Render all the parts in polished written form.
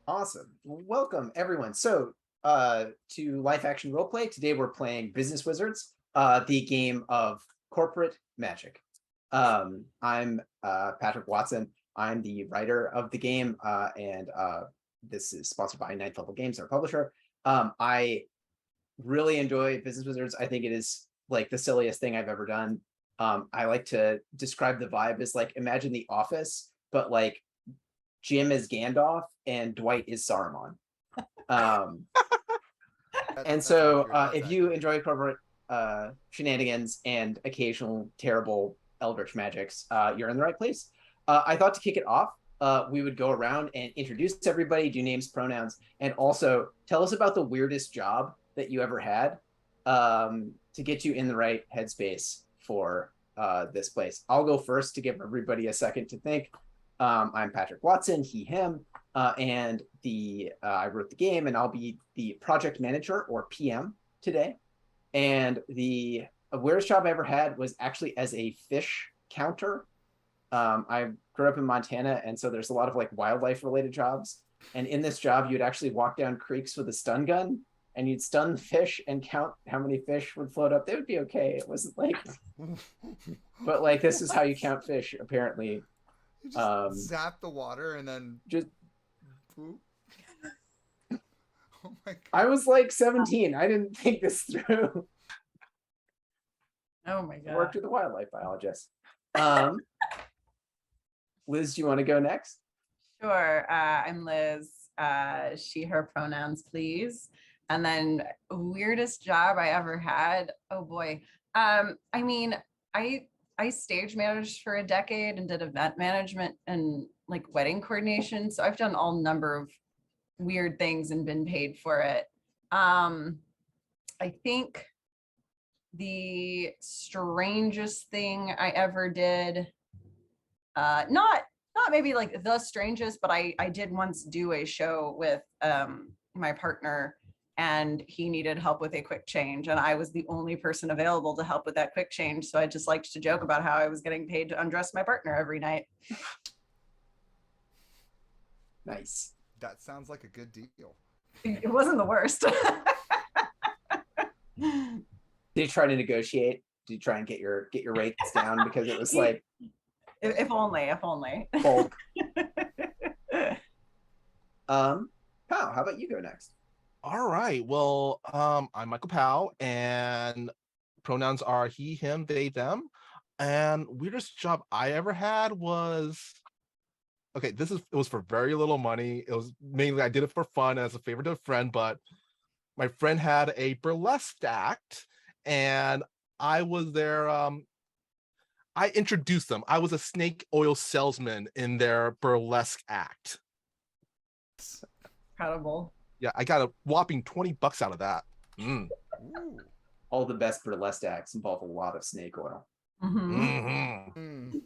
Awesome. Welcome, everyone. So, to Life Action Roleplay. Today we're playing Business Wizards, the game of corporate magic. I'm Patrick Watson. I'm the writer of the game, and this is sponsored by Ninth Level Games, our publisher. I really enjoy Business Wizards. I think it is like the silliest thing I've ever done. I like to describe the vibe as like, imagine The Office, but like Jim is Gandalf and Dwight is Saruman. Um, and That's so accurate. That's if you accurate. enjoy corporate shenanigans and occasional terrible eldritch magics, you're in the right place. I thought to kick it off, we would go around and introduce everybody, do names, pronouns, and also tell us about the weirdest job that you ever had, to get you in the right headspace for this place. I'll go first to give everybody a second to think. I'm Patrick Watson, he, him, and I wrote the game, and I'll be the project manager or PM today. And the weirdest job I ever had was actually as a fish counter. I grew up in Montana, and so there's a lot of like wildlife related jobs. And in this job, you'd actually walk down creeks with a stun gun, and you'd stun the fish and count how many fish would float up. They would be okay. It wasn't like, but like this is how you count fish, apparently. You just zap the water and then Just boop. Oh my god! I was like 17. I didn't think this through. Oh my I god. worked with a wildlife biologist. Liz, do you want to go next? Sure. I'm Liz. She, her pronouns, please. And then weirdest job I ever had. Oh boy. I mean, I stage managed for a decade and did event management and like wedding coordination. So I've done all number of weird things and been paid for it. I think the strangest thing I ever did, not maybe like the strangest, but I did once do a show with my partner, and he needed help with a quick change, and I was the only person available to help with that quick change. So I just liked to joke about how I was getting paid to undress my partner every night. Nice. That sounds like a good deal. It wasn't the worst. Did you try to negotiate? Did you try and get your rates down? Because it was like, if only. bulk. Pao, how about you go next? All right. Well, I'm Michael Pao, and pronouns are he, him, they, them. And weirdest job I ever had was, okay, it was for very little money. It was mainly, I did it for fun as a favor to a friend, but my friend had a burlesque act, and I was there. I introduced them. I was a snake oil salesman in their burlesque act. Incredible. Yeah, I got a whopping $20 out of that. Ooh. All the best burlesque acts involve a lot of snake oil. Mm-hmm. Mm.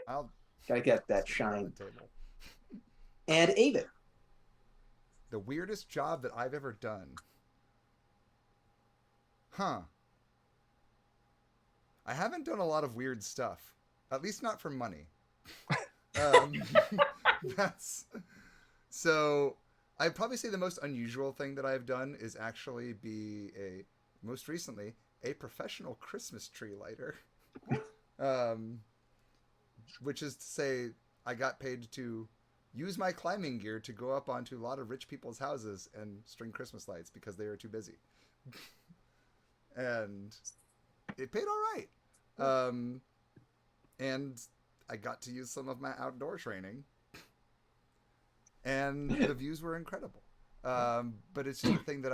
I'll Gotta get that stick it on shine. the table. And Aven. The weirdest job that I've ever done. Huh. I haven't done a lot of weird stuff. At least not for money. That's so I'd probably say the most unusual thing that I've done is actually be most recently a professional Christmas tree lighter. Which is to say I got paid to use my climbing gear to go up onto a lot of rich people's houses and string Christmas lights because they were too busy. And it paid all right. And I got to use some of my outdoor training, and the views were incredible. But it's just a thing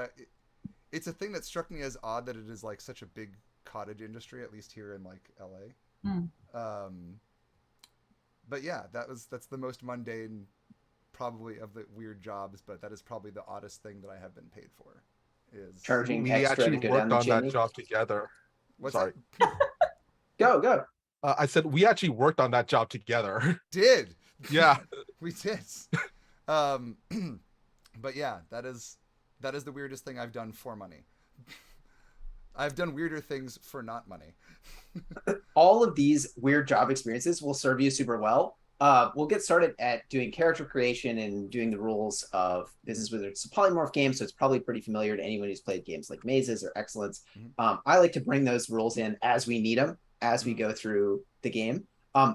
it's a thing that struck me as odd that it is like such a big cottage industry, at least here in like LA. But yeah, that's the most mundane probably of the weird jobs, but that is probably the oddest thing that I have been paid for. Is Charging We extra to actually go down worked the on chimney. that job together. What's Sorry. that? Go. I said we actually worked on that job together. Did Yeah. we did. But yeah, that is the weirdest thing I've done for money. I've done weirder things for not money. All of these weird job experiences will serve you super well we'll get started at doing character creation and doing the rules of Business Wizards. It's a polymorph game, so it's probably pretty familiar to anyone who's played games like Mazes or Excellence. I like to bring those rules in as we need them, as we go through the game.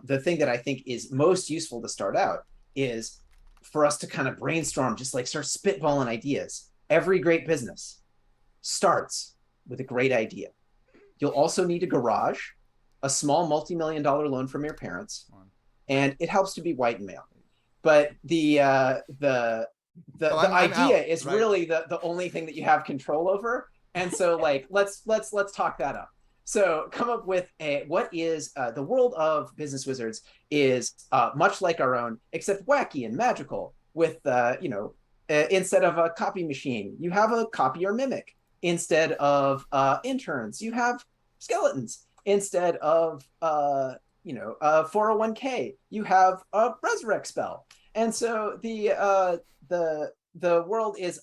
The thing that I think is most useful to start out is for us to kind of brainstorm, just like start spitballing ideas. Every great business starts with a great idea. You'll also need a garage, a small multi-million-dollar loan from your parents, and it helps to be white and male. But the idea is really the only thing that you have control over. And so like let's talk that up. So come up with what is the world of Business Wizards is much like our own, except wacky and magical. With instead of a copy machine, you have a copier mimic. Instead of interns, you have skeletons. Instead of a 401k, you have a resurrect spell. And so the world is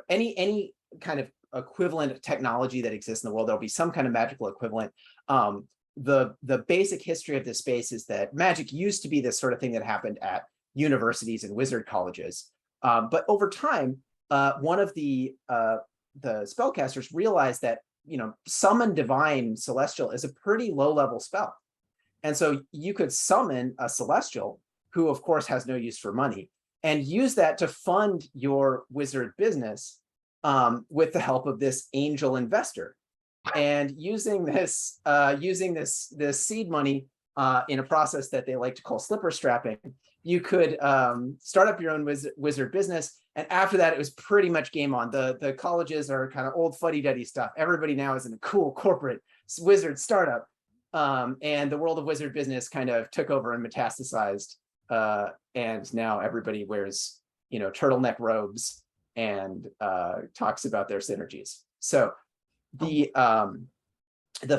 any kind of equivalent technology that exists in the world. There'll be some kind of magical equivalent. The basic history of this space is that magic used to be this sort of thing that happened at universities and wizard colleges, but over time, one of the spellcasters realized that summon divine celestial is a pretty low level spell. And so you could summon a celestial who of course has no use for money and use that to fund your wizard business with the help of this angel investor. And using this seed money in a process that they like to call slipper strapping, you could start up your own wizard business. And after that, it was pretty much game on. The colleges are kind of old fuddy-duddy stuff. Everybody now is in a cool corporate wizard startup. And the world of wizard business kind of took over and metastasized. And now everybody wears, turtleneck robes and talks about their synergies. So the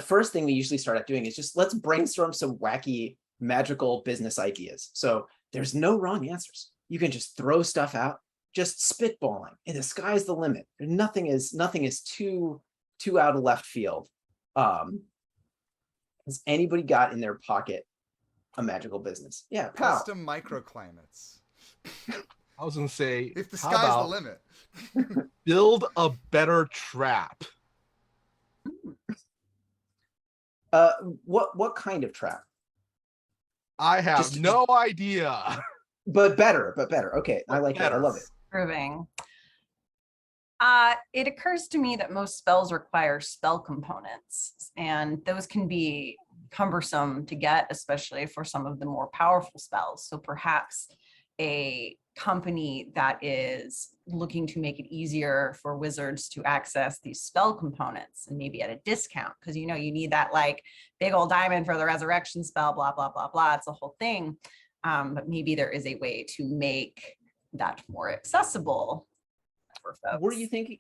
first thing we usually start out doing is just let's brainstorm some wacky magical business ideas. So there's no wrong answers. You can just throw stuff out, just spitballing, and the sky's the limit. Nothing is too out of left field. Has anybody got in their pocket a magical business? Yeah, Pao. Custom microclimates. I was gonna say, if the sky's the limit, build a better trap. What kind of trap? I have no idea. But better. Okay, I like it. I love it. Proving. It occurs to me that most spells require spell components, and those can be cumbersome to get, especially for some of the more powerful spells. So perhaps a company that is looking to make it easier for wizards to access these spell components, and maybe at a discount, because you need that like big old diamond for the resurrection spell, blah blah blah blah. It's a whole thing, but maybe there is a way to make that more accessible for folks. What are you thinking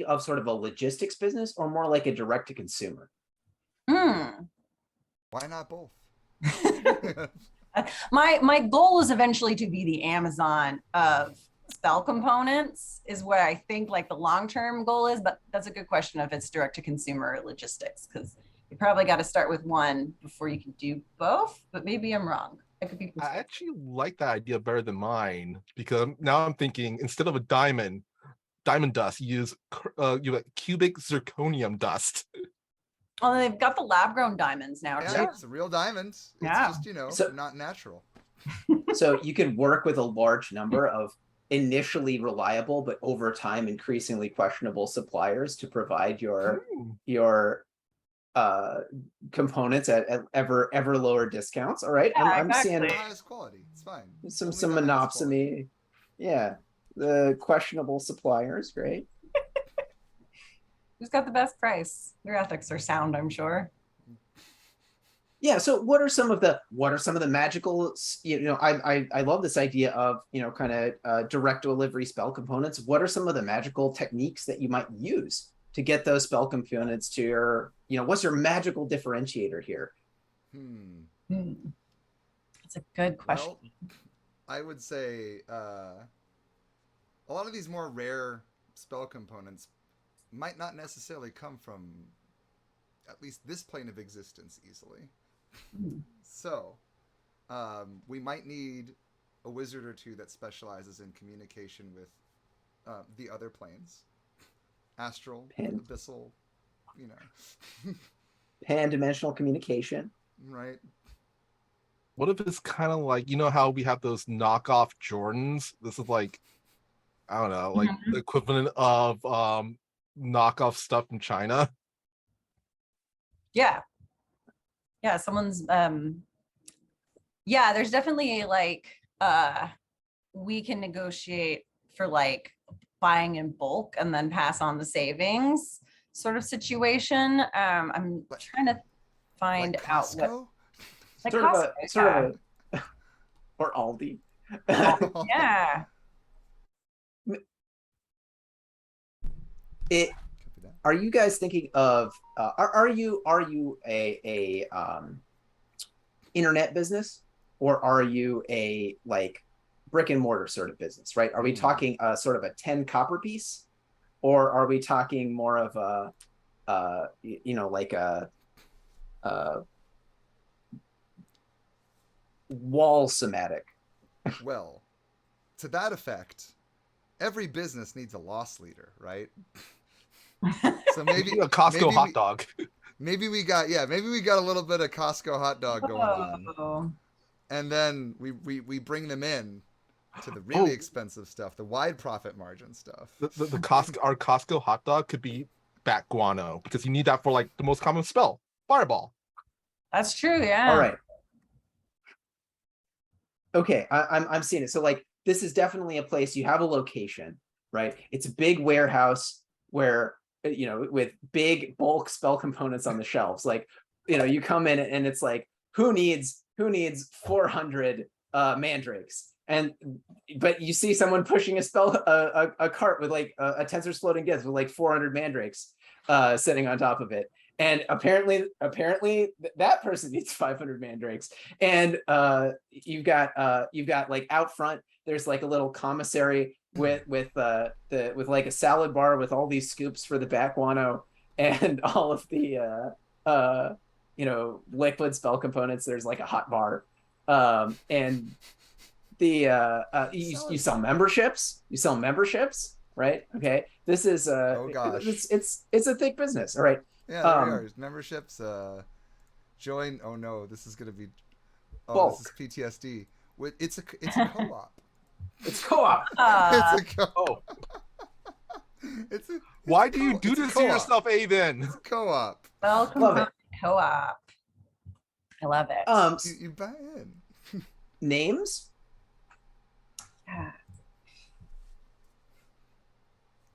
of, sort of a logistics business or more like a direct to consumer? Why not both? My goal is eventually to be the Amazon of spell components, is what I think like the long-term goal is, but that's a good question if it's direct to consumer logistics, because you probably got to start with one before you can do both, but maybe I'm wrong. I actually like that idea better than mine, because now I'm thinking instead of a diamond dust, you use cubic zirconium dust. Oh, they've got the lab-grown diamonds now too. It's a real diamond. It's just not natural. So you can work with a large number of initially reliable but over time increasingly questionable suppliers to provide your components at ever lower discounts. All right, I'm seeing highest quality. It's fine. Some monopsony. Yeah, the questionable suppliers. Great. Who's got the best price? Your ethics are sound, I'm sure. Yeah. So what are some of the magical, I love this idea of, kind of direct delivery spell components. What are some of the magical techniques that you might use to get those spell components to your, what's your magical differentiator here? That's a good question. Well, I would say a lot of these more rare spell components might not necessarily come from at least this plane of existence easily. So we might need a wizard or two that specializes in communication with the other planes, astral, abyssal, you know, pan-dimensional communication. right? What if it's kind of like, you know how we have those knockoff Jordans? This is like, I don't know, like the equivalent of knockoff stuff from China. Yeah. Yeah, someone's yeah, there's definitely like we can negotiate for like buying in bulk and then pass on the savings sort of situation. I'm trying to find Like out Costco? what like Sort Costco, of a or Aldi. yeah. Are you guys thinking of are you a internet business, or are you a like brick and mortar sort of business, right? Are we talking sort of a 10 copper piece, or are we talking more of a like a wall somatic? Well, to that effect, every business needs a loss leader, right? So maybe a Costco hot dog. Maybe we got a little bit of Costco hot dog going on, and then we bring them in to the really expensive stuff, the wide profit margin stuff. Our Costco hot dog could be bat guano, because you need that for like the most common spell, fireball. That's true, yeah. All right. Okay, I'm seeing it. So like this is definitely a place, you have a location, right? It's a big warehouse where, you know, with big bulk spell components on the shelves. Like, you know, you come in and it's like, who needs 400 mandrakes? But you see someone pushing a cart with like a Tensor's floating gifts with like 400 mandrakes sitting on top of it. And apparently that person needs 500 mandrakes. And you've got like out front, there's like a little commissary with like a salad bar with all these scoops for the bat guano and all of the liquid spell components. There's like a hot bar, and the you sell memberships. Right? Okay, this is oh gosh, it's a thick business. All right. Yeah, there we are. Memberships. Join. Oh no, this is gonna be. Oh, bulk. This is PTSD. It's a co-op. It's co-op. It's a co-op. Why do you do this to yourself, Aven? It's a co-op. Welcome to co-op. I love it. You buy in. Names? Yeah.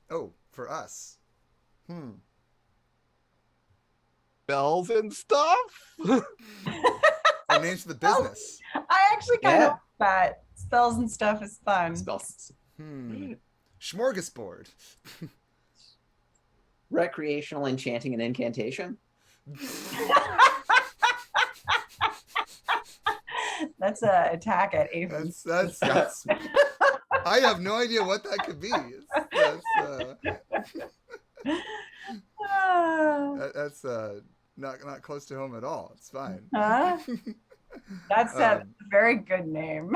Oh, for us. Bells and stuff. Our names for the business. I actually kind of like that. Spells and stuff is fun. Spells. Smorgasbord. Recreational enchanting and incantation. That's an attack at Aven. That's I have no idea what that could be. That's not close to home at all. It's fine. Huh? That's a very good name.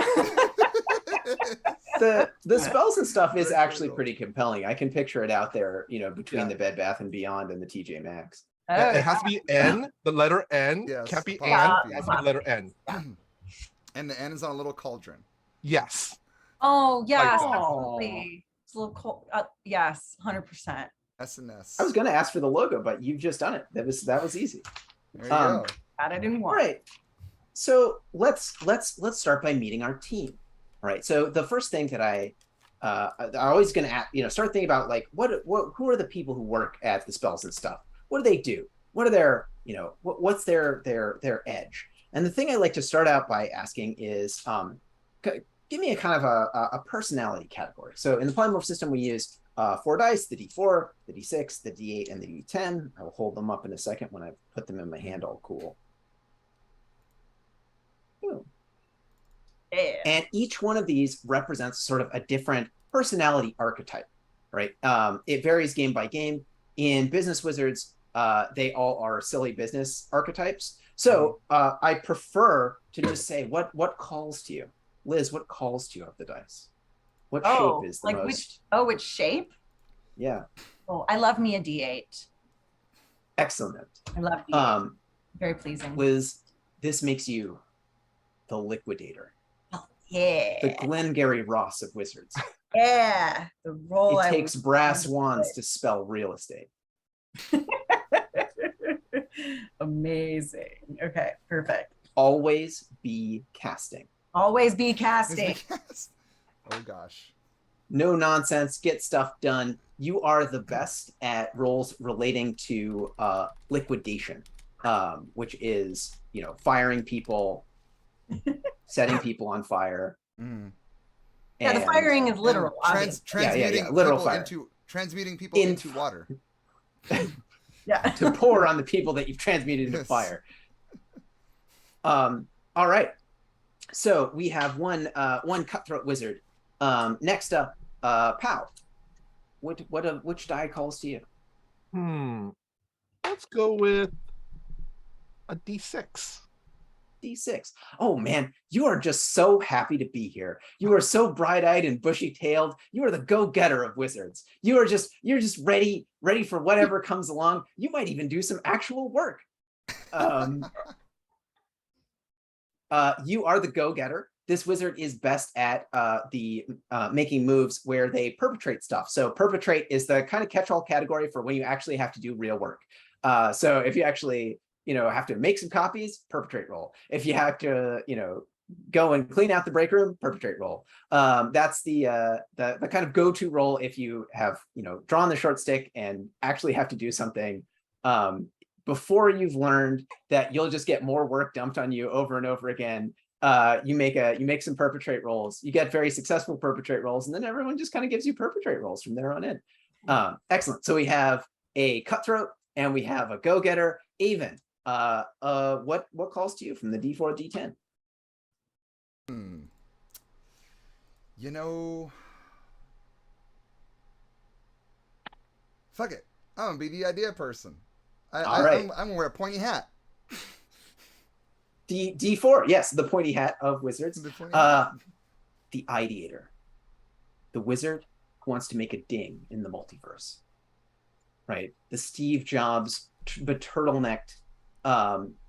The spells and stuff is actually pretty compelling. I can picture it out there, you know, between the Bed Bath and Beyond and the TJ Maxx. It has to be N, the letter N. Yes, can't be N. It has to be the letter N. And the N is on a little cauldron. Yes. Oh yes, absolutely. It's a little cold. Yes, 100%. SNS. I was going to ask for the logo, but you've just done it. That was easy. There you go. Got it in one. All right. So let's start by meeting our team. All right. So the first thing that I'm always going to start thinking about, like, who are the people who work at the Spells and Stuff? What do they do? What are their, what's their edge? And the thing I like to start out by asking is, give me a kind of a personality category. So in the polymorph system, we use 4 dice, the D4, the D6, the D8, and the D10. I will hold them up in a second when I put them in my hand all cool. Boom. Yeah. And each one of these represents sort of a different personality archetype, right? It varies game by game. In Business Wizards, they all are silly business archetypes. So I prefer to just say what calls to you. Liz, what calls to you of the dice? What shape is the like most? which shape? Yeah. Oh, I love me a D8. Excellent. I love D8. Very pleasing. Liz, this makes you the liquidator. Oh, yeah. The Glengarry Ross of wizards. Yeah. The role It takes brass wands to spell real estate. Amazing. Okay, perfect. Always be casting. Always be casting. Oh gosh. No nonsense, get stuff done. You are the best at roles relating to liquidation, which is, firing people, setting people on fire. Yeah, the firing is literal. Transmuting literal people fire. transmuting people into water. Yeah. To pour on the people that you've transmuted into fire. All right. So we have one cutthroat wizard. Next up, Pao. Which die calls to you? Let's go with a D6. D6. Oh man, you are just so happy to be here. You are so bright-eyed and bushy-tailed. You are the go-getter of wizards. You're just ready for whatever comes along. You might even do some actual work. You are the go-getter. This wizard is best at making moves where they perpetrate stuff. So perpetrate is the kind of catch-all category for when you actually have to do real work. So if you actually have to make some copies, perpetrate roll. If you have to go and clean out the break room, perpetrate roll. That's the kind of go-to roll if you have drawn the short stick and actually have to do something before you've learned that you'll just get more work dumped on you over and over again. You make some perpetrate rolls. You get very successful perpetrate rolls, and then everyone just kind of gives you perpetrate rolls from there on in. Excellent. So we have a cutthroat and we have a go-getter. Aven, what calls to you from the D4 D10? Fuck it. I'm gonna be the idea person. All right. I'm gonna wear a pointy hat. D4, yes, the pointy hat of wizards. The ideator, the wizard who wants to make a ding in the multiverse, right? The Steve Jobs, but turtlenecked,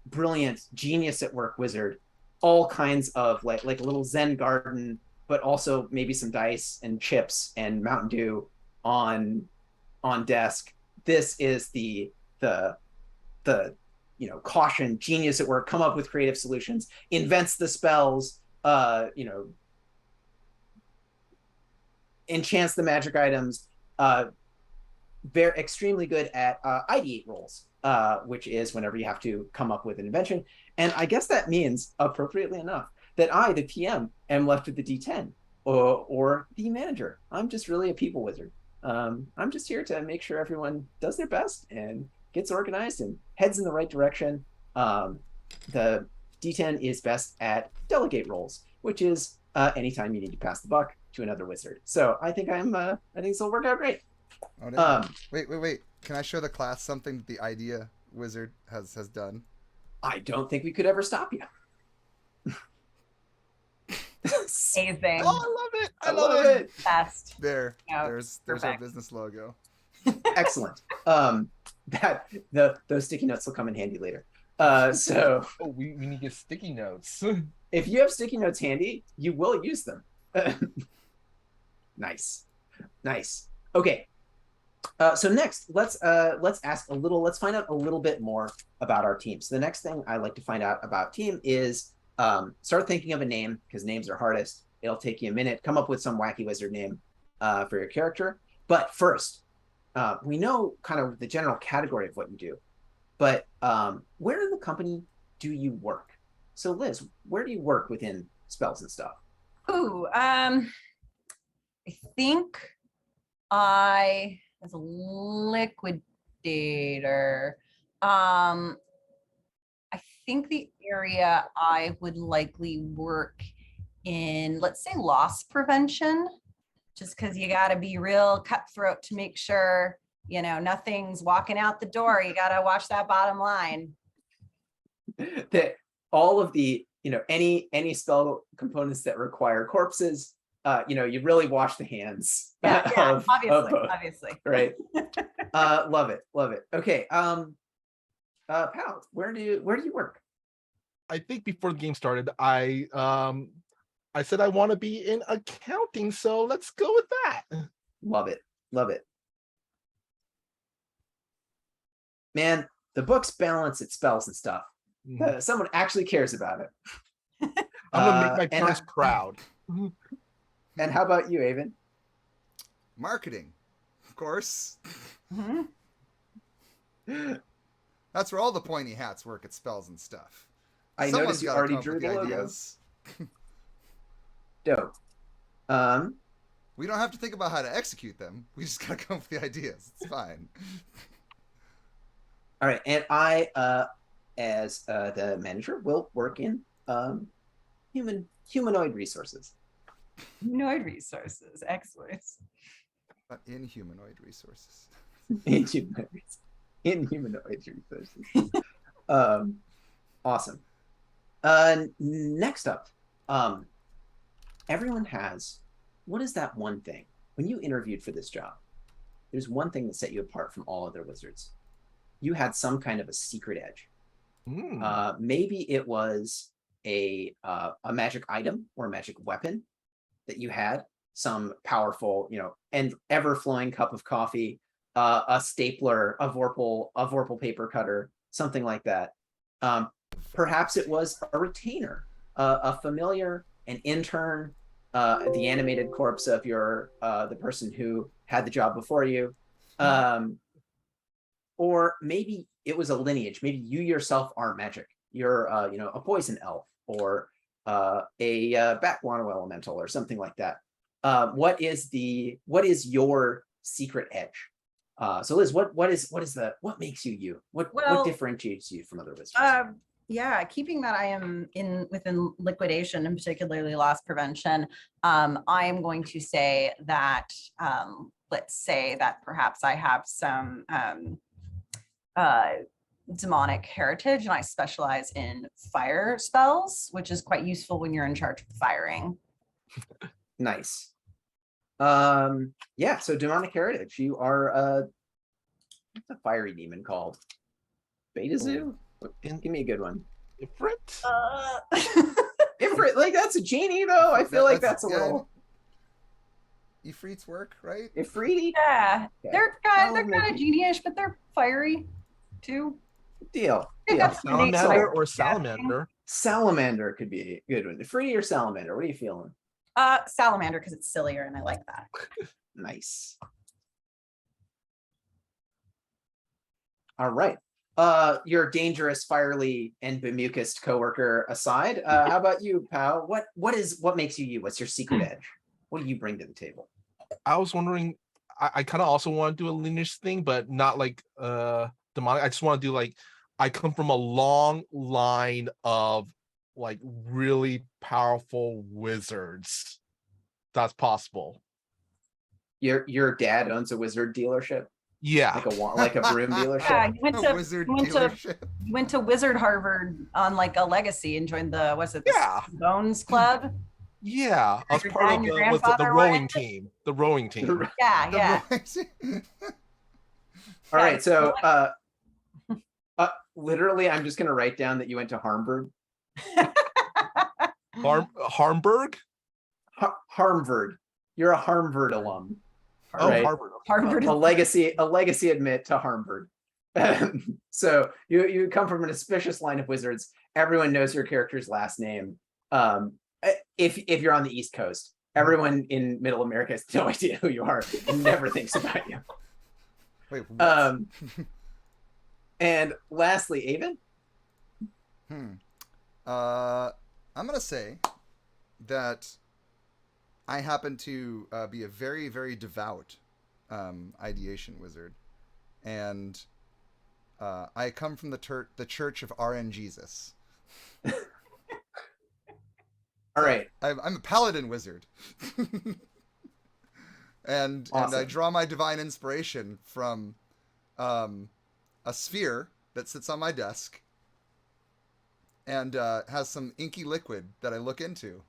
brilliant, genius at work wizard. All kinds of like a little Zen garden, but also maybe some dice and chips and Mountain Dew on desk. This is the caution, genius at work, come up with creative solutions, invents the spells, enchants the magic items, very extremely good at ideate rolls, which is whenever you have to come up with an invention. And I guess that means, appropriately enough, that I, the PM, am left with the D10 or the manager. I'm just really a people wizard. I'm just here to make sure everyone does their best and gets organized and heads in the right direction. The D10 is best at delegate roles, which is anytime you need to pass the buck to another wizard. So I think I think this will work out great. Wait. Can I show the class something the idea wizard has done? I don't think we could ever stop you. Amazing. Oh, I love it. I love it. Best. There's Perfect. our business logo. Excellent. Those sticky notes will come in handy later. So we need to get sticky notes. if you have sticky notes handy, you will use them. Nice. Okay. So next, let's find out a little bit more about our team. So the next thing I like to find out about team is start thinking of a name, because names are hardest. It'll take you a minute. Come up with some wacky wizard name for your character. But first, we know kind of the general category of what you do, but where in the company do you work? So Liz, where do you work within spells and stuff? Ooh, I think I, as a liquidator, I think the area I would likely work in, let's say, loss prevention, just because you got to be real cutthroat to make sure, nothing's walking out the door. You got to watch that bottom line. that all of the, any spell components that require corpses, you really wash the hands of both, obviously. right? Love it. Okay. Pal, where do you work? I think before the game started, I said I want to be in accounting, so let's go with that. Love it. Man, the books balance its spells and stuff. Someone actually cares about it. I'm gonna make my parents proud. And how about you, Aven? Marketing, of course. Mm-hmm. That's where all the pointy hats work at Spells and Stuff. I noticed you already drew the logo. Dope. We don't have to think about how to execute them. We just gotta come up with the ideas. It's fine. All right, and I, as the manager, will work in humanoid resources. Humanoid resources, excellent. But in humanoid resources. In humanoid resources. Awesome. Next up, everyone has, what is that one thing? When you interviewed for this job, there's one thing that set you apart from all other wizards. You had some kind of a secret edge. Maybe it was a magic item or a magic weapon that you had, some powerful, and ever-flowing cup of coffee, a stapler, a Vorpal paper cutter, something like that. Perhaps it was a retainer, a familiar, an intern, the animated corpse of the person who had the job before you. Or maybe it was a lineage. Maybe you yourself are magic. You're, a poison elf or a bat guano elemental or something like that. What is your secret edge? So Liz, what makes you you? What differentiates you from other wizards? Yeah, keeping that I am within liquidation and particularly loss prevention, I am going to say that let's say that perhaps I have some demonic heritage and I specialize in fire spells, which is quite useful when you're in charge of firing. Nice. Yeah, so demonic heritage. You are what's a fiery demon called? Beta Zoo? Give me a good one. Ifrit? Ifrit, like that's a genie though. I feel like that's a little. Ifrits work, right? Ifriti? Yeah, okay. They're kind of genie-ish, but they're fiery too. Deal. Salamander or salamander? Salamander could be a good one. Ifriti or salamander? What are you feeling? Salamander because it's sillier and I like that. Nice. All right. Your dangerous, fiery, and bemucused coworker aside, how about you, Pao? What makes you you? What's your secret edge? What do you bring to the table? I was wondering, I kind of also want to do a lineage thing, but not like demonic. I just want to do like, I come from a long line of like really powerful wizards. That's possible. Your dad owns a wizard dealership? Yeah. Like a broom dealership? Yeah, he went to Wizard Harvard on like a legacy and joined the Bones Club? Yeah, I was part of the rowing team. The rowing team. Yeah. All right, so literally, I'm just gonna write down that you went to Harvard. Harmburg? Harvard. You're a Harvard alum. Right? Harvard. A legacy admit to Harvard. So you come from an auspicious line of wizards. Everyone knows your character's last name. If you're on the East Coast, everyone in Middle America has no idea who you are and never thinks about you. Wait, what? And lastly, Aven? I'm gonna say that I happen to be a very, very devout ideation wizard, and I come from the Church of RN Jesus. All right, I'm a paladin wizard, and I draw my divine inspiration from a sphere that sits on my desk, and has some inky liquid that I look into.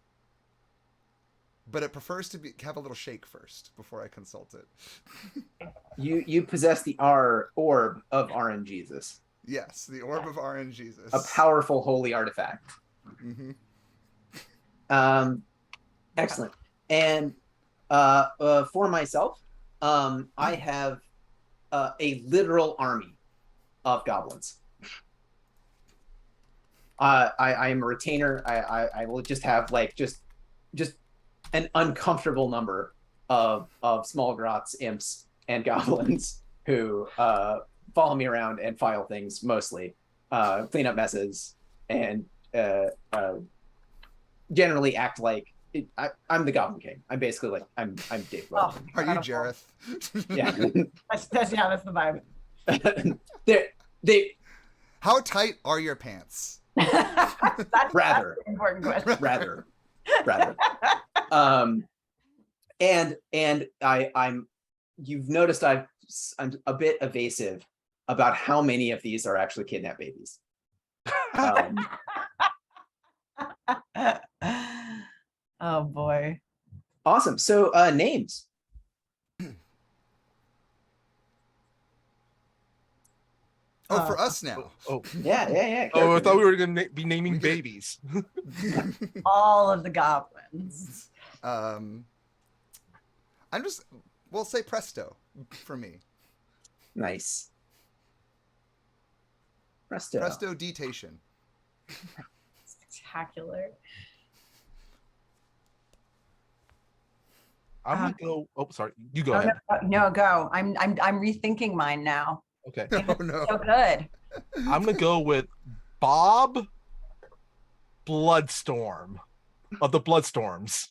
But it prefers to have a little shake first before I consult it. You possess the orb of RNGesus. Yes, the orb of RNGesus. A powerful holy artifact. Excellent. And for myself, I have a literal army of goblins. I am a retainer. I will just have like just an uncomfortable number of small grots, imps, and goblins who follow me around and file things mostly, clean up messes, and generally act like I'm the Goblin King. I'm basically like I'm Dave. Are you Jareth? Yeah. That's the vibe. they. How tight are your pants? That's Rather. an important question. Rather. And I'm. You've noticed I'm a bit evasive about how many of these are actually kidnapped babies. Oh boy. Awesome. So names. For us now. Yeah. Oh, I thought we were going to be naming babies. All of the goblins. We'll say presto for me. Nice. Presto. Prestidigitation. Spectacular. I'm gonna go. Oh, sorry. You go ahead. No, go. I'm rethinking mine now. Okay. Oh no. So good. I'm gonna go with Bob Bloodstorm of the Bloodstorms.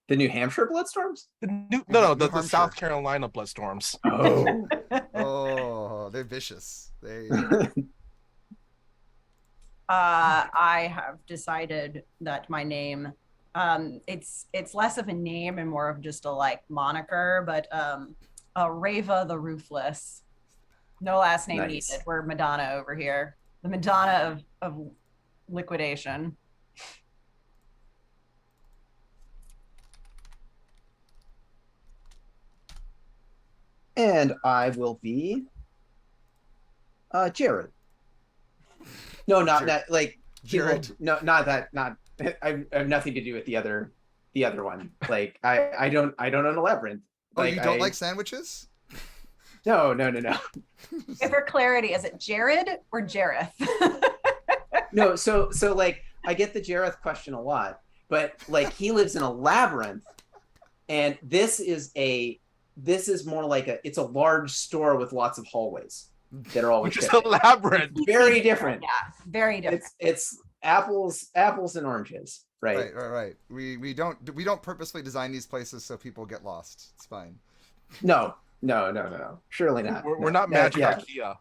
The New Hampshire Bloodstorms? The South Carolina Bloodstorms. Oh. Oh, they're vicious. I have decided that my name, it's less of a name and more of just a like moniker, but Rava the Ruthless. No last name needed. We're Madonna over here. The Madonna of liquidation. And I will be Jared. No, not like Jared. People, no, not that. Not I have nothing to do with the other one. Like I don't own a labyrinth. Oh, like, you don't like sandwiches? No. For clarity, is it Jared or Jareth? No, so like I get the Jareth question a lot, but like he lives in a labyrinth, and this is more like it's a large store with lots of hallways that are always just a labyrinth. Very different. Yeah, very different. It's apples and oranges, right? Right. We don't purposely design these places so people get lost. It's fine. No. Surely not. We're not Magic IKEA.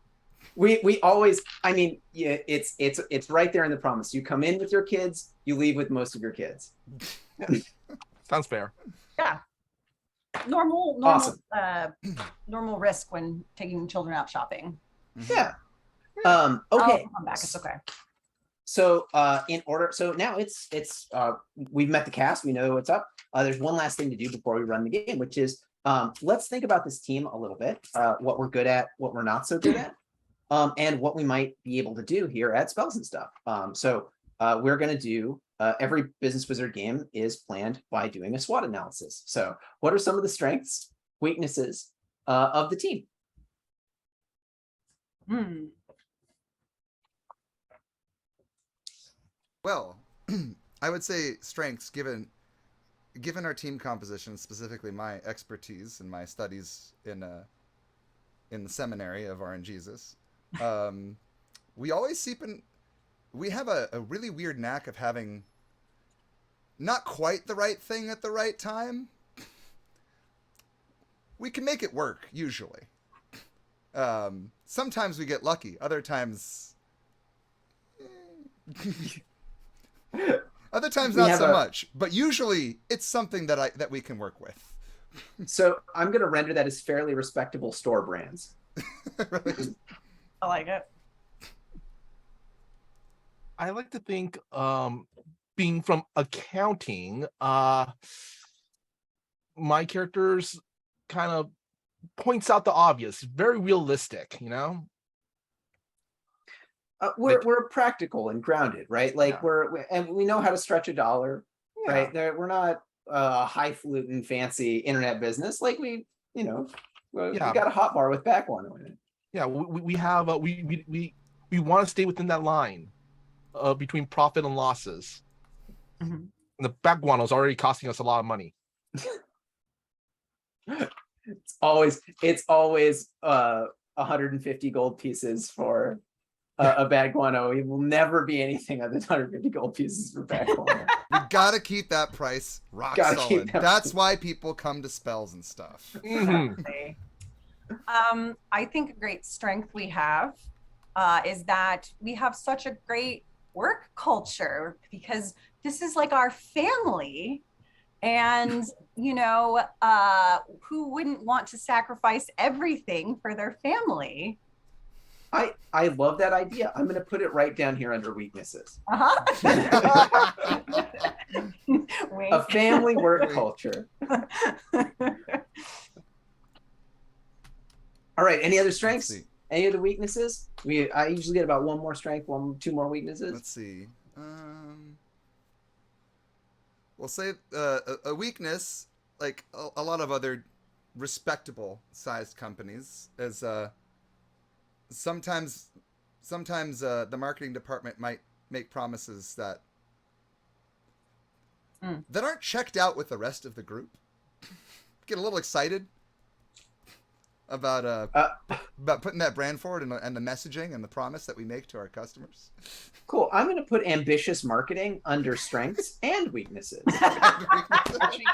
We always. I mean, yeah, it's right there in the promise. You come in with your kids, you leave with most of your kids. Sounds fair. Yeah. Normal Awesome. Normal risk when taking children out shopping. Yeah. Okay. I'll come back. It's okay. So in order, so now it's we've met the cast, we know what's up. There's one last thing to do before we run the game, which is let's think about this team a little bit, what we're good at, what we're not so good at, and what we might be able to do here at Spells and Stuff. So we're going to do every Business Wizard game is planned by doing a SWOT analysis. So what are some of the strengths, weaknesses of the team? Well, I would say strengths given our team composition, specifically my expertise and my studies in the seminary of RNGesus. We have a really weird knack of having not quite the right thing at the right time. We can make it work, usually. Sometimes we get lucky. Other times... Other times not so much. But usually it's something that we can work with. So I'm going to render that as fairly respectable store brands. Really? I like it. I like to think, being from accounting, my characters kind of points out the obvious, very realistic, you know? We're practical and grounded, right? Like Yeah. and we know how to stretch a dollar, Yeah. right? We're not a highfalutin fancy internet business. Like we Yeah. got a hot bar with back one in it. Yeah, we have we want to stay within that line between profit and losses. Mhm. And the back guano is already costing us a lot of money. It's always 150 gold pieces for a bad guano. It will never be anything other than 150 gold pieces for bad guano. We gotta keep that price rock Gotta solid. keep that That's why people come to spells and stuff. Exactly. I think a great strength we have is that we have such a great work culture, because this is like our family. And, who wouldn't want to sacrifice everything for their family? I love that idea. I'm going to put it right down here under weaknesses. A family work culture. All right. Any other strengths? Any other weaknesses? I usually get about one more strength, two more weaknesses. Let's see. We'll say a weakness, like a lot of other respectable sized companies, is sometimes the marketing department might make promises that aren't checked out with the rest of the group. Get a little excited about putting that brand forward and the messaging and the promise that we make to our customers. Cool. I'm going to put ambitious marketing under strengths and weaknesses. Actually,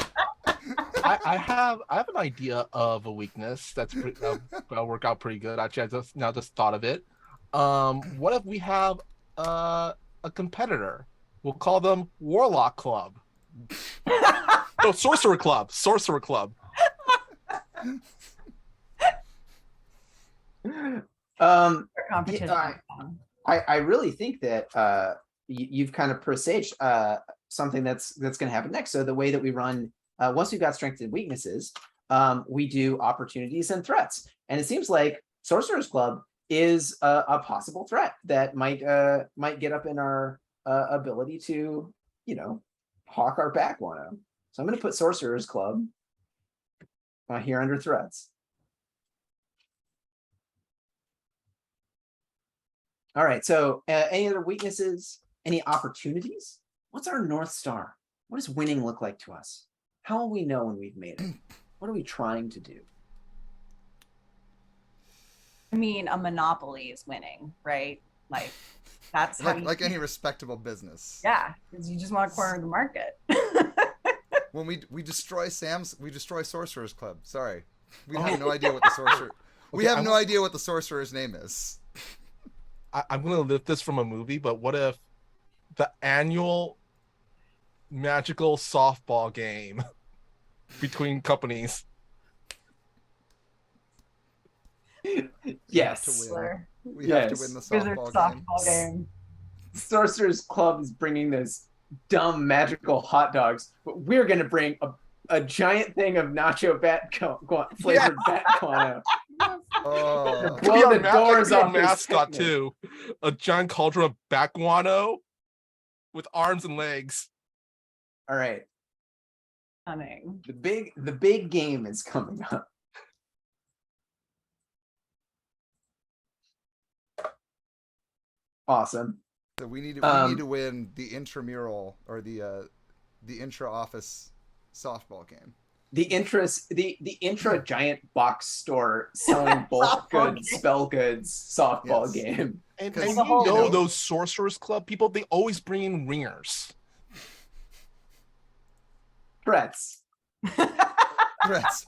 I have an idea of a weakness that'll work out pretty good. Actually, I just thought of it. What if we have a competitor? We'll call them Warlock Club. No, Sorcerer Club. Sorcerer Club. I really think that you've kind of presaged something that's going to happen next. So the way that we run, once we've got strengths and weaknesses, we do opportunities and threats. And it seems like Sorcerer's Club is a possible threat that might get up in our ability to, hawk our back one. So I'm going to put Sorcerer's Club here under threats. All right, so any other weaknesses, any opportunities? What's our North Star? What does winning look like to us? How will we know when we've made it? What are we trying to do? I mean, a monopoly is winning, right? Like, that's how like any respectable business. Yeah, because you just want to corner the market. When we destroy Sorcerer's Club. Sorry, we have no idea what the sorcerer. We have no idea what the sorcerer's name is. I'm going to lift this from a movie, but what if the annual magical softball game between companies? Yes. We have to win the softball game. Sorcerer's Club is bringing this dumb magical hot dogs, but we're going to bring a giant thing of nacho flavored bat guano. Blow the doors off mascot too. A giant cauldron of bat guano with arms and legs. All right. Stunning. The big game is coming up. Awesome. So we need to win the intramural or the intra-office softball game. The intra giant box store selling bulk goods, spell goods, softball game. And those Sorcerer's Club people, they always bring in ringers. Threats.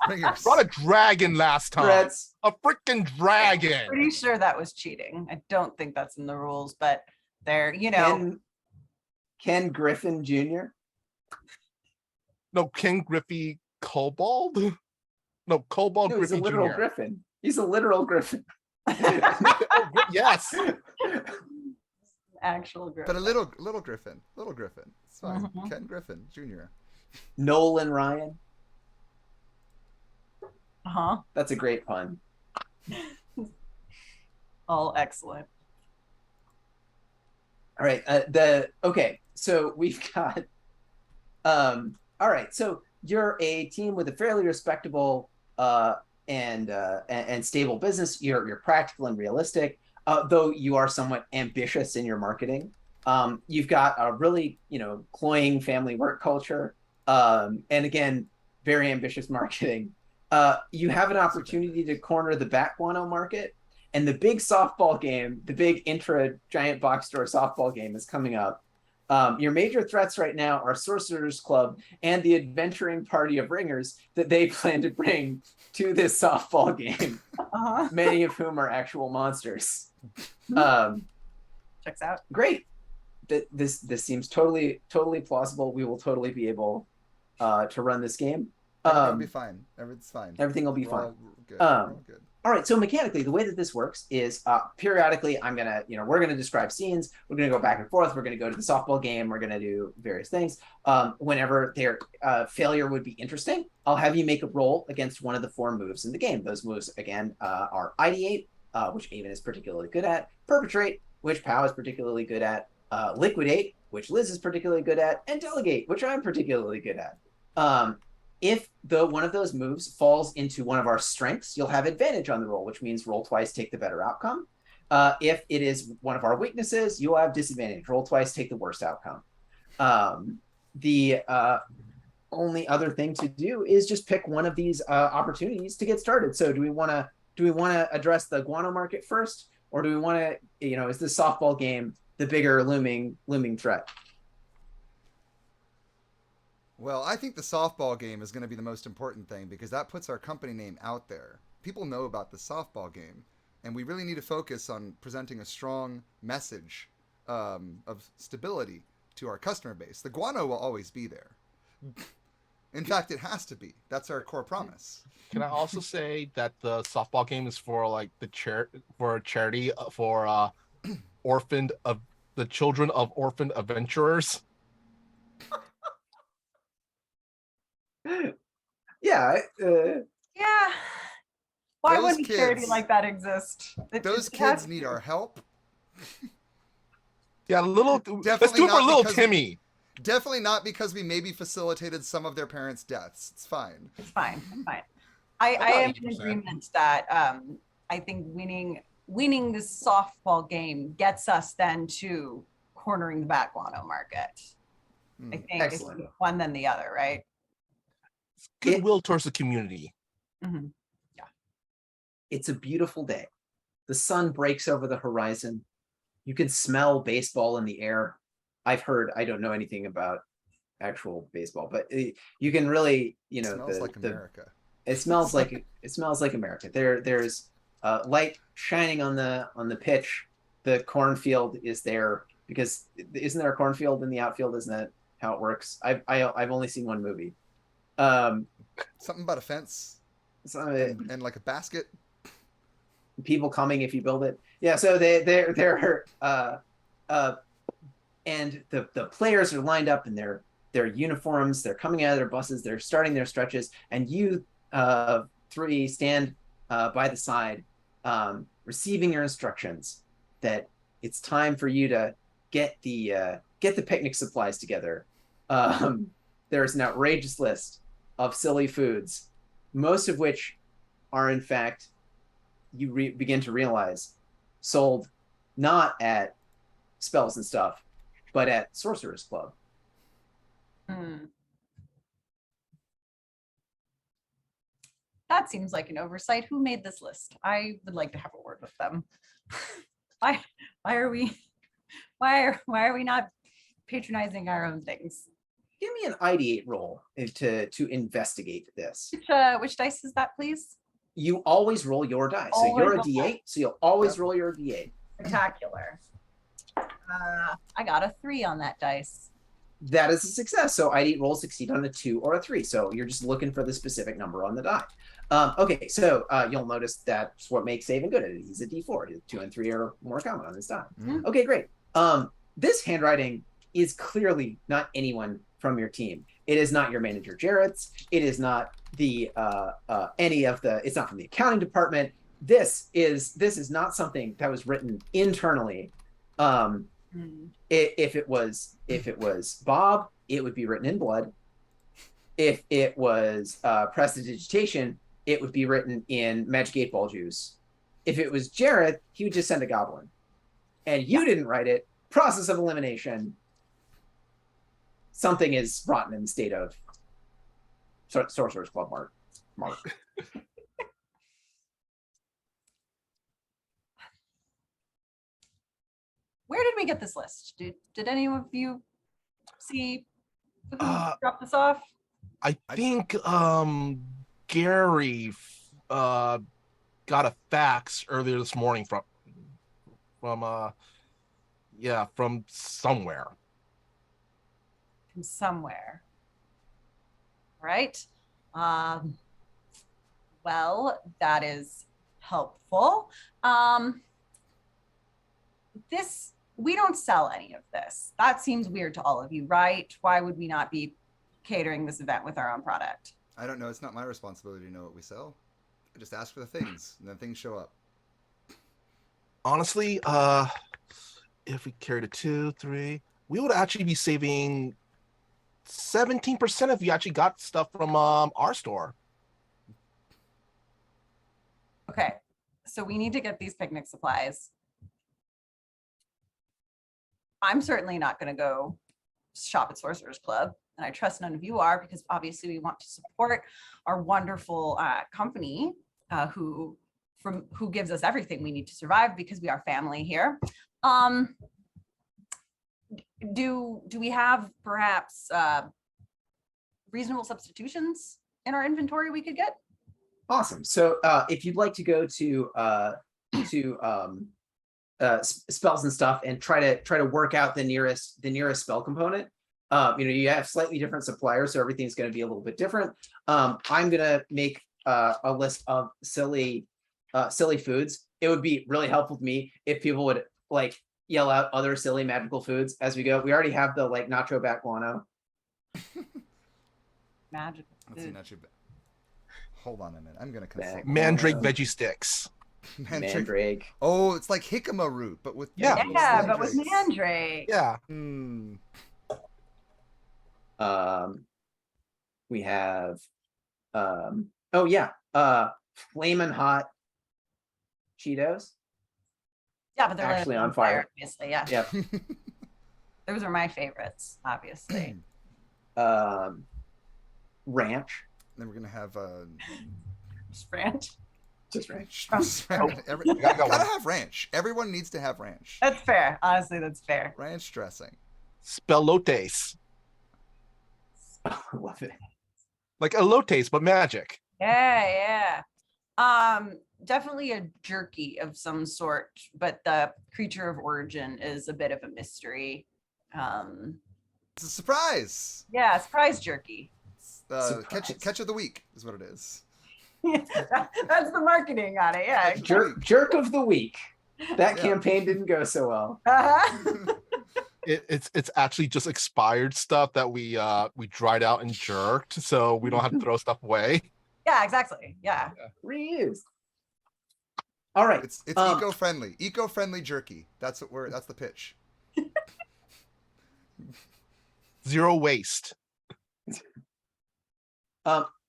Ringers. Brought a dragon last time. Threats. A freaking dragon. I'm pretty sure that was cheating. I don't think that's in the rules, but there, Ken Griffin Jr. No, Ken Griffey Kobold? No, Kobold Griffey He's a literal Jr. Griffin. He's a literal Griffin. Yes. Actual Griffin. But a little Griffin. Little Griffin. It's fine. Mhm. Ken Griffin Jr. Nolan Ryan. Uh-huh. That's a great pun. All excellent. All right. Okay. So we've got. All right. So you're a team with a fairly respectable and stable business. You're practical and realistic, though you are somewhat ambitious in your marketing. You've got a really cloying family work culture, and again, very ambitious marketing. You have an opportunity to corner the bat guano market, and the big softball game, the big intra giant box store softball game is coming up. Your major threats right now are Sorcerer's Club and the adventuring party of ringers that they plan to bring to this softball game, many of whom are actual monsters. Checks out. Great. This seems totally plausible. We will totally be able to run this game. Everything will be fine. Everything's fine. Everything will be fine. All good. We're all good. All right, so mechanically, the way that this works is periodically we're gonna describe scenes. We're gonna go back and forth. We're gonna go to the softball game. We're gonna do various things. Whenever their failure would be interesting, I'll have you make a roll against one of the 4 moves in the game. Those moves, again, are ideate, which Aven is particularly good at, perpetrate, which Pao is particularly good at, liquidate, which Liz is particularly good at, and delegate, which I'm particularly good at. If one of those moves falls into one of our strengths, you'll have advantage on the roll, which means roll twice, take the better outcome. If it is one of our weaknesses, you'll have disadvantage. Roll twice, take the worst outcome. The only other thing to do is just pick one of these opportunities to get started. So do we want to address the guano market first, or do we want to, is this softball game the bigger looming threat? Well, I think the softball game is going to be the most important thing because that puts our company name out there. People know about the softball game, and we really need to focus on presenting a strong message of stability to our customer base. The guano will always be there. In fact, it has to be. That's our core promise. Can I also say that the softball game is for like for a charity for the children of orphaned adventurers? Yeah. Yeah. Why Those wouldn't a charity kids- like that exist? Those kids need our help. Yeah, let's do it Definitely for not little because Timmy. Definitely not because we maybe facilitated some of their parents' deaths. It's fine. It's fine. I am in 80%. agreement that I think winning this softball game gets us then to cornering the bat guano market. I think Excellent. it's one then the other, right? Goodwill towards the community. Mm-hmm. It's a beautiful day. The sun breaks over the horizon. You can smell baseball in the air. I don't know anything about actual baseball, but you can really, It smells like America. It smells like America. There's light shining on the pitch. The cornfield is there because isn't there a cornfield in the outfield? Isn't that how it works? I've only seen one movie. Something about a fence and like a basket. People coming if you build it. Yeah, so they're and the players are lined up in their uniforms. They're coming out of their buses. They're starting their stretches, and you 3 stand by the side, receiving your instructions that it's time for you to get the picnic supplies together. There's an outrageous list of silly foods, most of which are in fact, you begin to realize, sold not at Spells and Stuff, but at Sorcerer's Club. That seems like an oversight. Who made this list? I would like to have a word with them. Why are we not patronizing our own things? Give me an ideate roll to investigate this. Which dice is that, please? You always roll your die. So you're a Always D8, so you'll always roll your D8. Spectacular. I got a 3 on that dice. That is a success. So ideate rolls succeed on a 2 or a 3. So you're just looking for the specific number on the die. Okay, so you'll notice that's what makes Aven good at it. He's a D4. 2 and 3 are more common on this die. Okay, great. This handwriting is clearly not anyone from your team. It is not your manager Jarrett's. It is not the any of the. It's not from the accounting department. This is not something that was written internally. If it was Bob, it would be written in blood. If it was prestidigitation, it would be written in Magic 8-Ball juice. If it was Jarrett, he would just send a goblin. And you didn't write it. Process of elimination. Something is rotten in the state of Sorcerer's Club Mark. Where did we get this list? Did any of you see who dropped this off? I think Gary got a fax earlier this morning from somewhere. From somewhere. Right. Well, that is helpful. We don't sell any of this. That seems weird to all of you, right? Why would we not be catering this event with our own product? I don't know. It's not my responsibility to know what we sell. I just ask for the things, and then things show up. Honestly, if we carried a 2, 3, we would actually be saving 17% if you actually got stuff from our store. Okay, so we need to get these picnic supplies. I'm certainly not going to go shop at Sorcerer's Club, and I trust none of you are, because obviously we want to support our wonderful company who gives us everything we need to survive, because we are family here. Do we have perhaps reasonable substitutions in our inventory we could get? Awesome. So if you'd like to go to spells and stuff and try to work out the nearest spell component, you have slightly different suppliers, so everything's going to be a little bit different. I'm going to make a list of silly foods. It would be really helpful to me if people would like yell out other silly magical foods as we go. We already have the like nacho bat guano. Magical Let's see, nacho bat. Hold on a minute. I'm going to consult. Mandrake veggie sticks. Mandrake. Oh, it's like jicama root, but with but with mandrake. Yeah. We have flamin' hot Cheetos. Yeah, but they're actually on fire. Obviously, yeah. Yep. Those are my favorites, obviously. Ranch. Then we're gonna have Just ranch. Just ranch. Gotta have ranch. Everyone needs to have ranch. That's fair. Honestly, that's fair. Ranch dressing. Spelotes. Love it. Like elotes, but magic. Yeah. Definitely a jerky of some sort, but the creature of origin is a bit of a mystery. It's a surprise. Yeah, surprise jerky. Catch of the week is what it is. That's the marketing on it. Yeah. Jerk of the week. That campaign didn't go so well. It's actually just expired stuff that we dried out and jerked, so we don't have to throw stuff away. Yeah, exactly. Yeah. Reuse. All right. It's eco-friendly. Eco-friendly jerky. That's the pitch. Zero waste.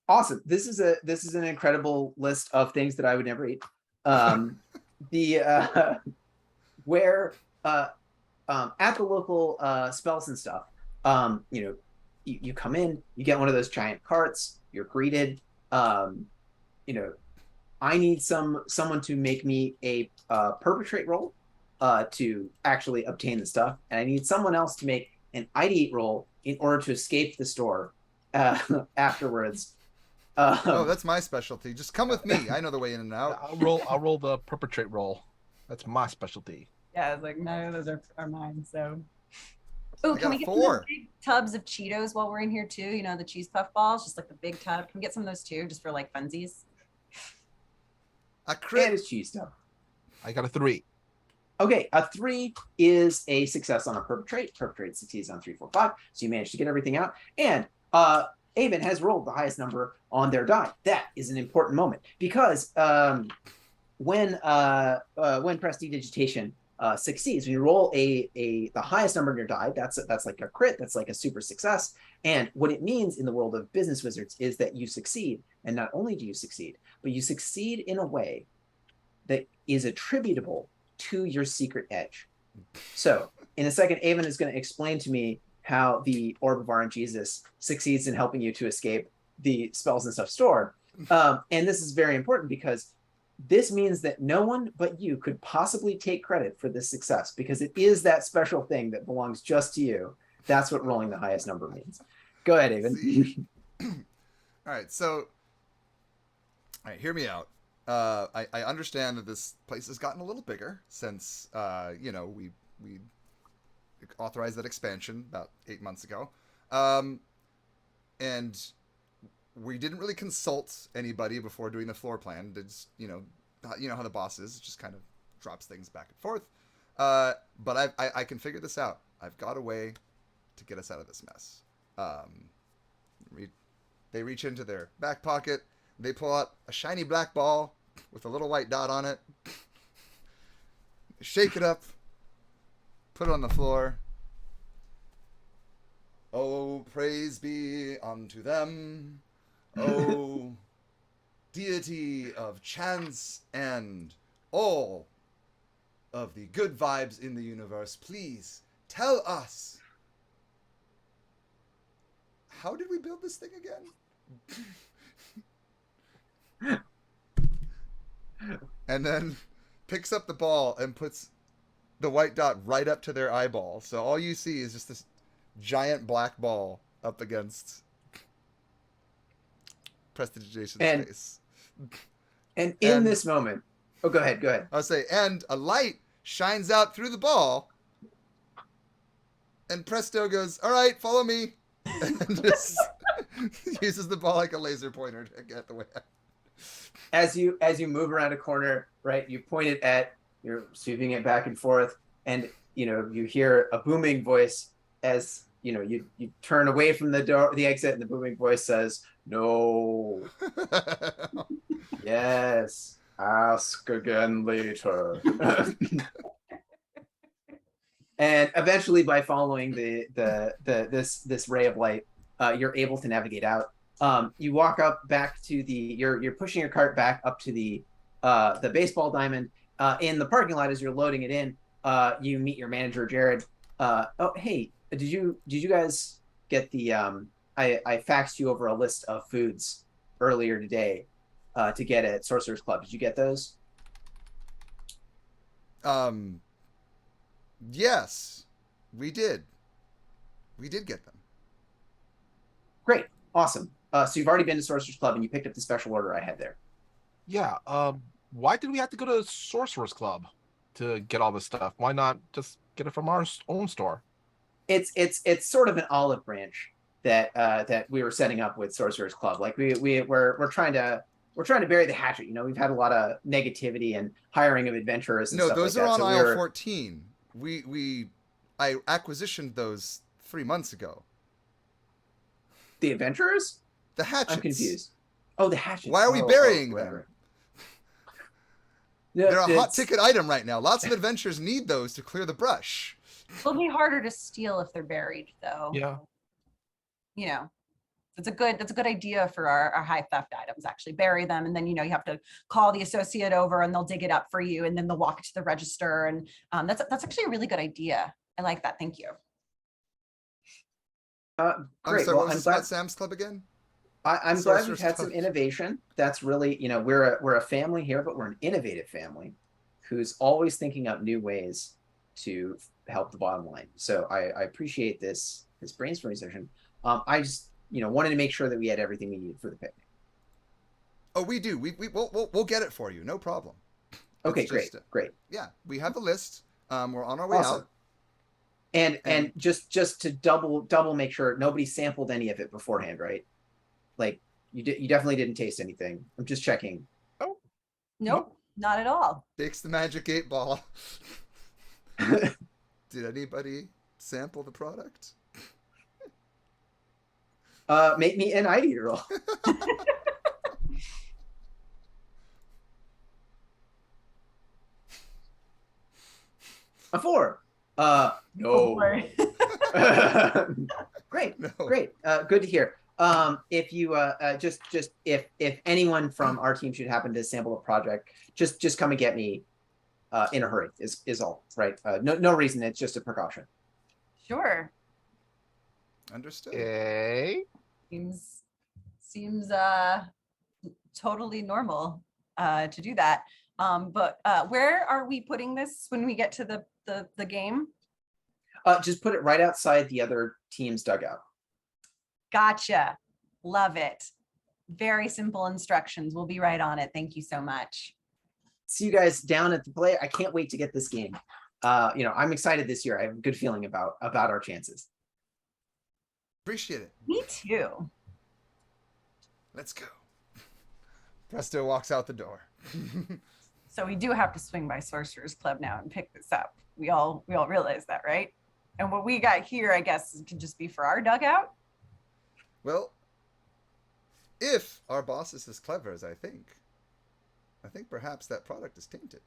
Awesome. This is an incredible list of things that I would never eat. Where at the local spells and stuff, you come in, you get one of those giant carts, you're greeted. I need someone to make me a perpetrate roll to actually obtain the stuff, and I need someone else to make an ideate roll in order to escape the store afterwards. That's my specialty. Just come with me. I know the way in and out. I'll roll the perpetrate roll. That's my specialty. Yeah, it's like none of those are mine. So, can we get 4. some of those big tubs of Cheetos while we're in here too? The cheese puff balls, just like the big tub. Can we get some of those too, just for like funsies? A crit is cheese stuff. I got a 3. Okay, a 3 is a success on a perpetrate. Perpetrate succeeds on 3, 4, 5. So you managed to get everything out. And Aven has rolled the highest number on their die. That is an important moment because when prestidigitation succeeds, when you roll the highest number in your die, that's like a crit, that's like a super success. And what it means in the world of business wizards is that you succeed, and not only do you succeed, but you succeed in a way that is attributable to your secret edge. So in a second, Aven is going to explain to me how the Orb of RNGesus succeeds in helping you to escape the spells and stuff store. And this is very important because this means that no one but you could possibly take credit for this success because it is that special thing that belongs just to you. That's what rolling the highest number means. Go ahead, Aven. All right, so, all right, hear me out. I understand that this place has gotten a little bigger since, you know, we authorized that expansion about 8 months ago. And we didn't really consult anybody before doing the floor plan. It's, you know how the boss is, just kind of drops things back and forth. But I can figure this out. I've got a way to get us out of this mess. They reach into their back pocket. They pull out a shiny black ball with a little white dot on it. Shake it up. Put it on the floor. Oh, praise be unto them. Oh, deity of chance and all of the good vibes in the universe, please tell us, how did we build this thing again? And then picks up the ball and puts the white dot right up to their eyeball. So all you see is just this giant black ball up against Prestidigitation's face. And in this moment, oh, go ahead. I'll say, and a light shines out through the ball, and Presto goes, all right, follow me, and just uses the ball like a laser pointer to get the way out. As you move around a corner, right, you point it at, you're sweeping it back and forth, and you hear a booming voice as you turn away from the door, the exit, and the booming voice says, "No, yes, ask again later." And eventually, by following this ray of light, you're able to navigate out. You walk up back to you're pushing your cart back up to the baseball diamond. In the parking lot, as you're loading it in, you meet your manager, Jared. Oh, hey, did you guys get the I faxed you over a list of foods earlier today to get at Sorcerer's Club. Did you get those? Yes, we did. We did get them. Great. Awesome. So you've already been to Sorcerer's Club and you picked up the special order I had there. Yeah. Why did we have to go to Sorcerer's Club to get all this stuff? Why not just get it from our own store? It's sort of an olive branch that we were setting up with Sorcerer's Club. Like we're trying to bury the hatchet. We've had a lot of negativity and hiring of adventurers. And no, stuff those like are that. on aisle 14. I acquisitioned those 3 months ago. The adventurers? The hatchets. I'm confused. Oh, the hatchets. Why are we burying them? No, they're a hot ticket item right now. Lots of adventurers need those to clear the brush. It'll be harder to steal if they're buried, though. Yeah. That's a good idea for our high theft items. Actually, bury them, and then you have to call the associate over, and they'll dig it up for you, and then they'll walk it to the register. And that's actually a really good idea. I like that. Thank you. Great. I'm sorry, well, what was this about Sam's Club again? I'm glad we've had some innovation. That's really, we're a family here, but we're an innovative family who's always thinking up new ways to help the bottom line. So I appreciate this brainstorming session. I just wanted to make sure that we had everything we needed for the picnic. Oh, we do. We'll get it for you. No problem. Okay, great. Yeah, we have the list. We're on our way out. And just to double make sure nobody sampled any of it beforehand, right? Like you definitely didn't taste anything. I'm just checking. Oh, nope, not at all. Takes the magic 8 ball. Did anybody sample the product? Make me an ID roll. A 4. Oh, No. boy. Great, No. great. Good to hear. If you just if anyone from our team should happen to sample a project, just come and get me in a hurry is all, right? No reason. It's just a precaution. Sure. Understood. Okay. Seems totally normal to do that. But where are we putting this when we get to the game? Just put it right outside the other team's dugout. Gotcha. Love it. Very simple instructions. We'll be right on it. Thank you so much. See you guys down at the play. I can't wait to get this game. I'm excited this year. I have a good feeling about our chances. Appreciate it. Me too. Let's go. Presto walks out the door. So we do have to swing by Sorcerer's Club now and pick this up. We all realize that, right? And what we got here, I guess, can just be for our dugout. Well, if our boss is as clever as I think perhaps that product is tainted.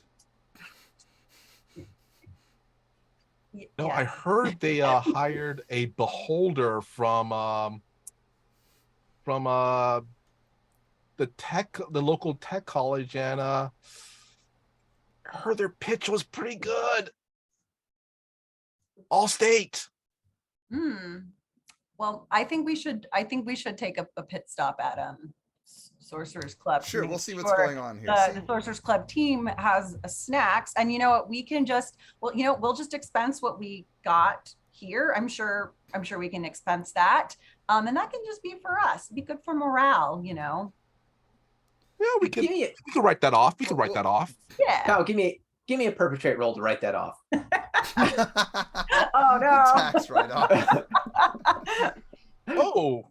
No, Yeah. I heard they hired a beholder from the local tech college, and I heard their pitch was pretty good. All state. Well, I think we should take a pit stop at Sorcerer's Club. Sure, we'll see what's going on here. The Sorcerer's Club team has snacks, and you know what? We can just we'll just expense what we got here. I'm sure we can expense that, and that can just be for us. It'd be good for morale, Yeah, we can write that off. We can write that off. Yeah. Kyle, give me a perpetrate roll to write that off. Oh no. Tax write-off. Oh,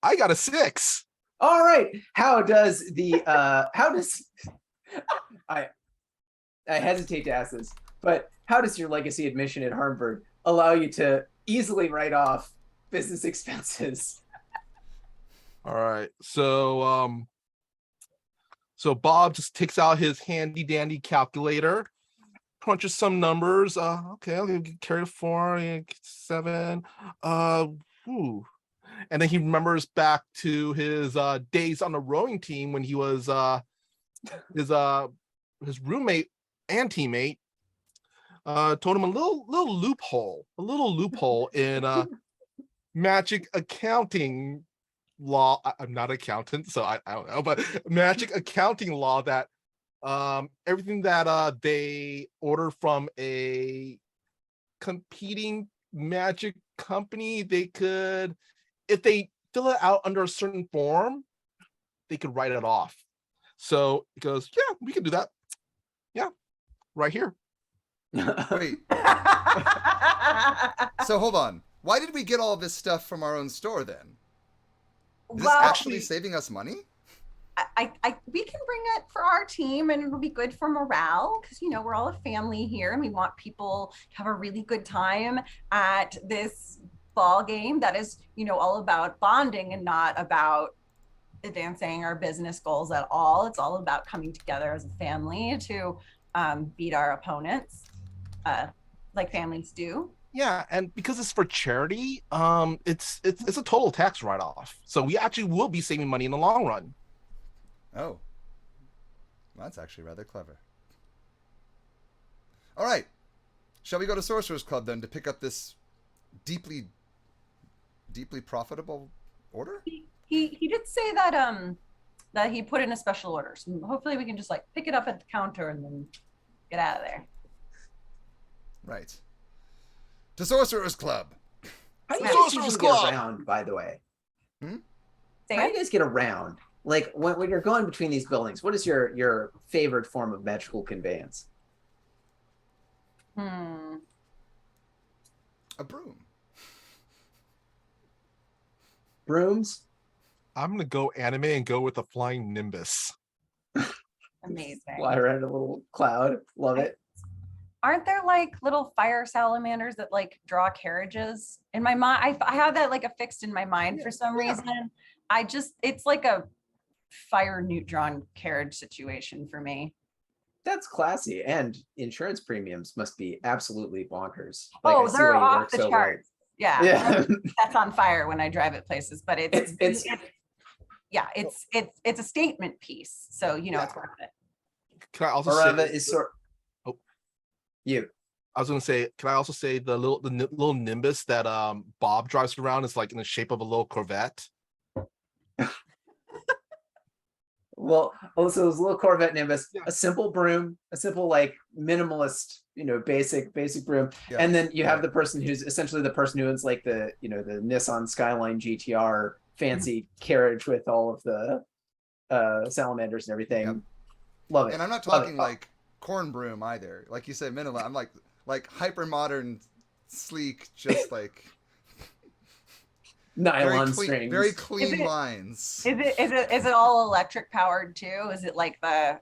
I got a 6. All right. How does I hesitate to ask this, but how does your legacy admission at Harvard allow you to easily write off business expenses? All right. So Bob just takes out his handy dandy calculator, crunches some numbers. Okay, I'll carry 4, 7. And then he remembers back to his days on the rowing team when he was his roommate and teammate told him a little loophole in magic accounting law. I'm not an accountant, so I don't know, but magic accounting law that everything that they order from a competing magic company, they could, if they fill it out under a certain form, they could write it off. So he goes, yeah, we can do that. Yeah, right here. Wait. So hold on. Why did we get all of this stuff from our own store then? Is this actually saving us money? We can bring it for our team, and it'll be good for morale because we're all a family here, and we want people to have a really good time at this ball game that is all about bonding and not about advancing our business goals at all. It's all about coming together as a family to beat our opponents like families do. Yeah, and because it's for charity, it's a total tax write-off. So we actually will be saving money in the long run. Oh, that's actually rather clever. All right, shall we go to Sorcerer's Club then to pick up this deeply profitable order? He did say that that he put in a special order, so hopefully we can just pick it up at the counter and then get out of there. Right. To Sorcerer's Club. How do you Sorcerer's guys Club. get around, by the way? How do Sam? you guys get around? Like when you're going between these buildings, what is your favorite form of magical conveyance? A broom. Brooms? I'm gonna go anime and go with the flying nimbus. Amazing. Fly around a little cloud. Love it. aren't there like little fire salamanders that like draw carriages? In my mind, I have that like affixed in my mind for some reason. It's like a fire neutron carriage situation for me. That's classy, and insurance premiums must be absolutely bonkers. Oh, I see they're why you off work the so charts. Yeah, Yeah. that's on fire when I drive at places, but it's a statement piece. So it's worth it. Can I also Arava say? is sort. Oh. You. I was gonna say, can I also say the little Nimbus that Bob drives around is like in the shape of a little Corvette? Well, also those little Corvette Nimbus, Yeah. a simple broom, a simple like minimalist, basic broom, and then you have the person who's essentially the person who owns like the the Nissan Skyline GTR fancy carriage with all of the salamanders and everything. Yep. Love it. And I'm not talking like corn broom either. Like you said, minimal. I'm like hyper modern, sleek, just like nylon strings, very clean lines. Is it all electric powered too? Is it like the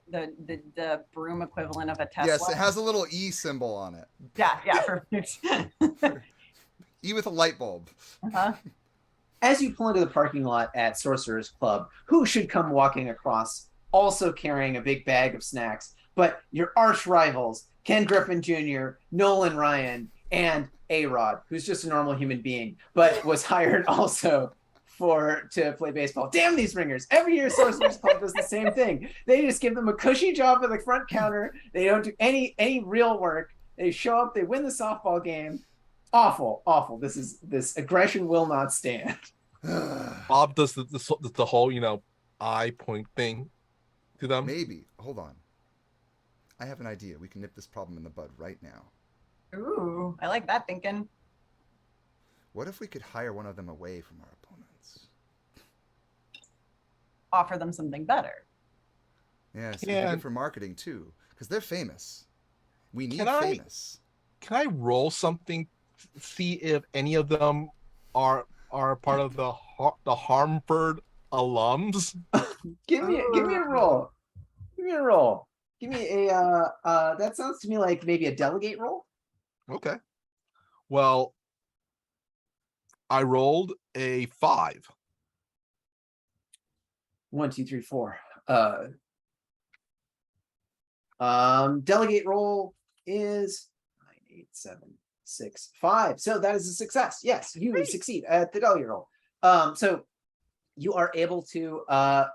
broom equivalent of a Tesla? Yes, it has a little E symbol on it. Yeah, perfect. E with a light bulb. Uh-huh. As you pull into the parking lot at Sorcerer's Club, who should come walking across, also carrying a big bag of snacks, but your arch rivals, Ken Griffin Jr., Nolan Ryan, and A-Rod, who's just a normal human being, but was hired also to play baseball. Damn these ringers. Every year Sorcerer's Club does the same thing. They just give them a cushy job at the front counter. They don't do any real work. They show up, they win the softball game. Awful. This aggression will not stand. Bob does the whole, eye point thing to them. Maybe. Hold on. I have an idea. We can nip this problem in the bud right now. Ooh, I like that thinking. What if we could hire one of them away from our opponents? Offer them something better. Yes, it'd be good for marketing too, because they're famous. We need famous. Can I roll something? See if any of them are part of the Harmford alums. Give me a roll. Give me a that sounds to me like maybe a delegate roll. Okay. Well, I rolled a 5. 1, 2, 3, 4. Delegate roll is 9, 8, 7, 6, 5. So that is a success. Yes, you succeed at the delegate roll. So you are able to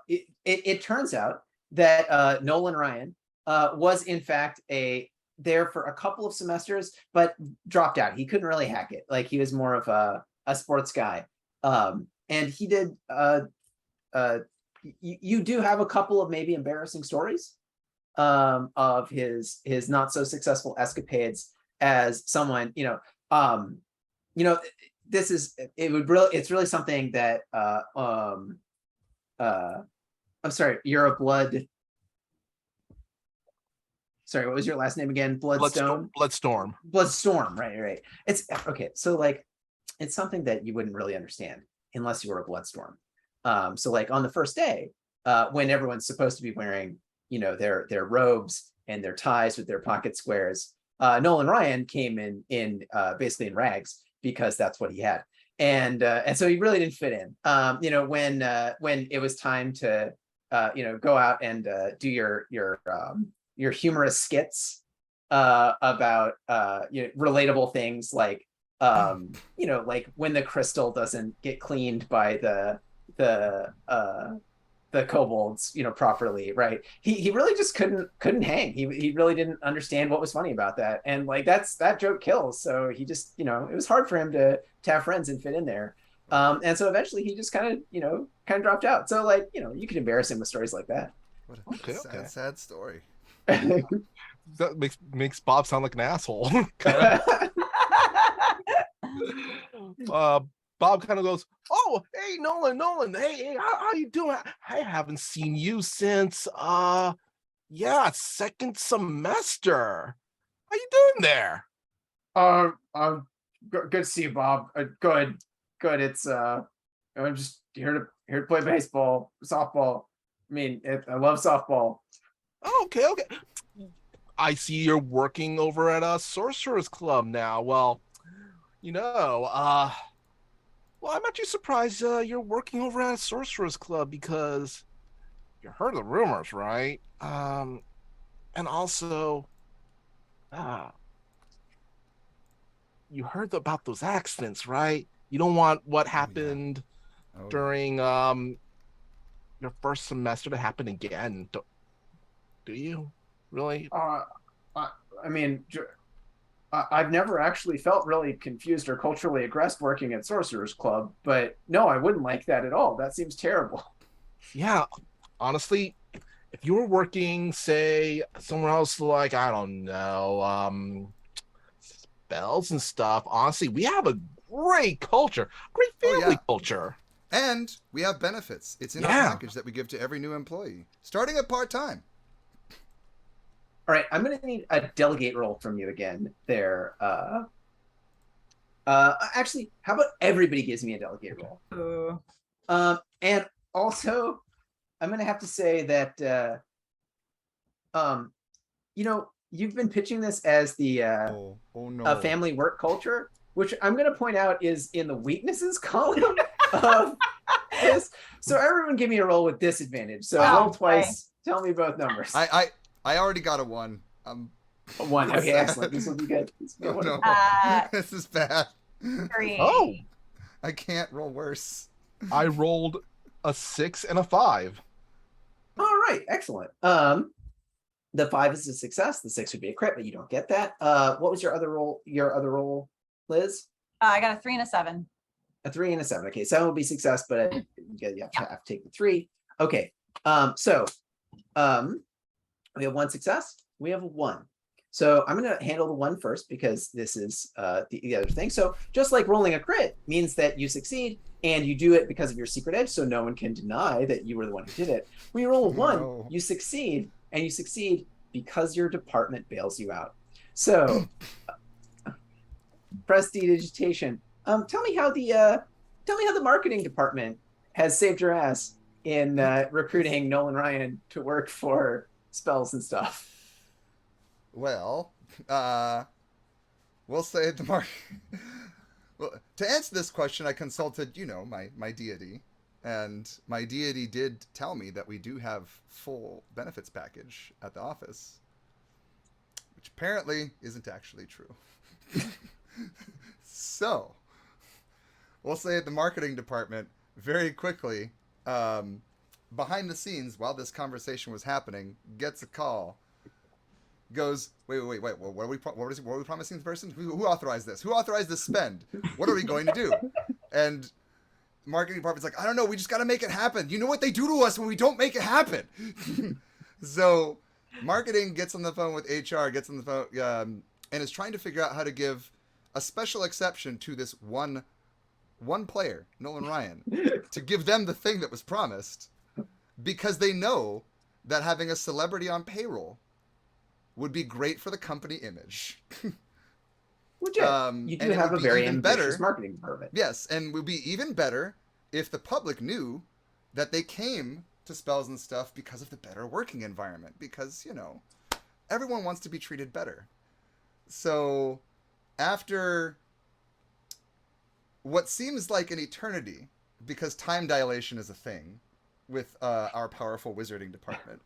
it turns out that Nolan Ryan was in fact there for a couple of semesters, but dropped out. He couldn't really hack it. Like he was more of a sports guy. And he did you do have a couple of maybe embarrassing stories of his not so successful escapades as someone, this is it's really something that I'm sorry, you're a blood. Sorry, what was your last name again? Bloodstorm, right. It's okay. So like, it's something that you wouldn't really understand unless you were a Bloodstorm. So like on the first day, when everyone's supposed to be wearing, their robes and their ties with their pocket squares, Nolan Ryan came in basically in rags because that's what he had, and so he really didn't fit in. When it was time to go out and do your humorous skits about relatable things like like when the crystal doesn't get cleaned by the kobolds properly, right? He really just couldn't hang. He really didn't understand what was funny about that, and like that joke kills. So he just it was hard for him to have friends and fit in there. And so eventually he just kind of dropped out. So like you could embarrass him with stories like that. What a sad story. That makes Bob sound like an asshole. Bob kind of goes, "Oh, hey Nolan, hey, how you doing? I haven't seen you since second semester. How you doing there?" Good to see you, Bob. Good. It's I'm just here to play baseball, softball. I mean, I love softball. Oh, okay. I see you're working over at a sorcerer's club now. Well, you know, well, I'm actually surprised you're working over at a sorcerer's club because you heard the rumors, right? And also, uh, you heard about those accidents, right? You don't want what happened Oh, during your first semester to happen again, do you? Really? I mean, I've never actually felt really confused or culturally aggressed working at Sorcerer's Club, but no, I wouldn't like that at all. That seems terrible. Yeah, honestly, if you were working, say, somewhere else, like, I don't know, spells and stuff, honestly, we have a great culture, great oh family yeah. culture. And we have benefits. It's in our Yeah. package that we give to every new employee, starting at part-time. All right, I'm gonna need a delegate roll from you again there. Actually, how about everybody gives me a delegate roll? Ooh. And also, I'm gonna have to say that you know, you've been pitching this as the Oh no. family work culture, which I'm gonna point out is in the weaknesses column of this. So everyone give me a roll with disadvantage. So roll twice, tell me both numbers. I already got a 1. One. Okay, excellent. This will be good. This will be Oh, no. Uh, This is bad. 3. Oh, I can't roll worse. I rolled a 6 and a 5. All right, excellent. The 5 is a success. The 6 would be a crit, but you don't get that. What was your other roll? Your other roll, Liz? I got a 3 and a 7. A 3 and a 7. Okay, 7 will be success, but you have to take the 3. Okay. So we have 1 success. We have a 1. So I'm going to handle the 1 first because this is the other thing. So just like rolling a crit means that you succeed and you do it because of your secret edge, so no one can deny that you were the one who did it. When you roll a 1, No. you succeed, and you succeed because your department bails you out. So prestidigitation. Tell me how the marketing department has saved your ass in recruiting Nolan Ryan to work for spells and stuff. Well, we'll say the mark. Well, to answer this question, I consulted, my deity, and my deity did tell me that we do have full benefits package at the office, which apparently isn't actually true. So, we'll say at the marketing department very quickly, behind the scenes while this conversation was happening, gets a call. Goes, wait, what are we promising the person? Who authorized this? Who authorized this spend? What are we going to do? And the marketing department's like, I don't know, we just got to make it happen. You know what they do to us when we don't make it happen? So marketing gets on the phone with HR, gets on the phone, and is trying to figure out how to give a special exception to this one player, Nolan Ryan, to give them the thing that was promised, because they know that having a celebrity on payroll would be great for the company image. Legit. You do have a very ambitious marketing department. Yes, and it would be even better if the public knew that they came to Spells and Stuff because of the better working environment. Because, everyone wants to be treated better. So, after what seems like an eternity, because time dilation is a thing with our powerful wizarding department,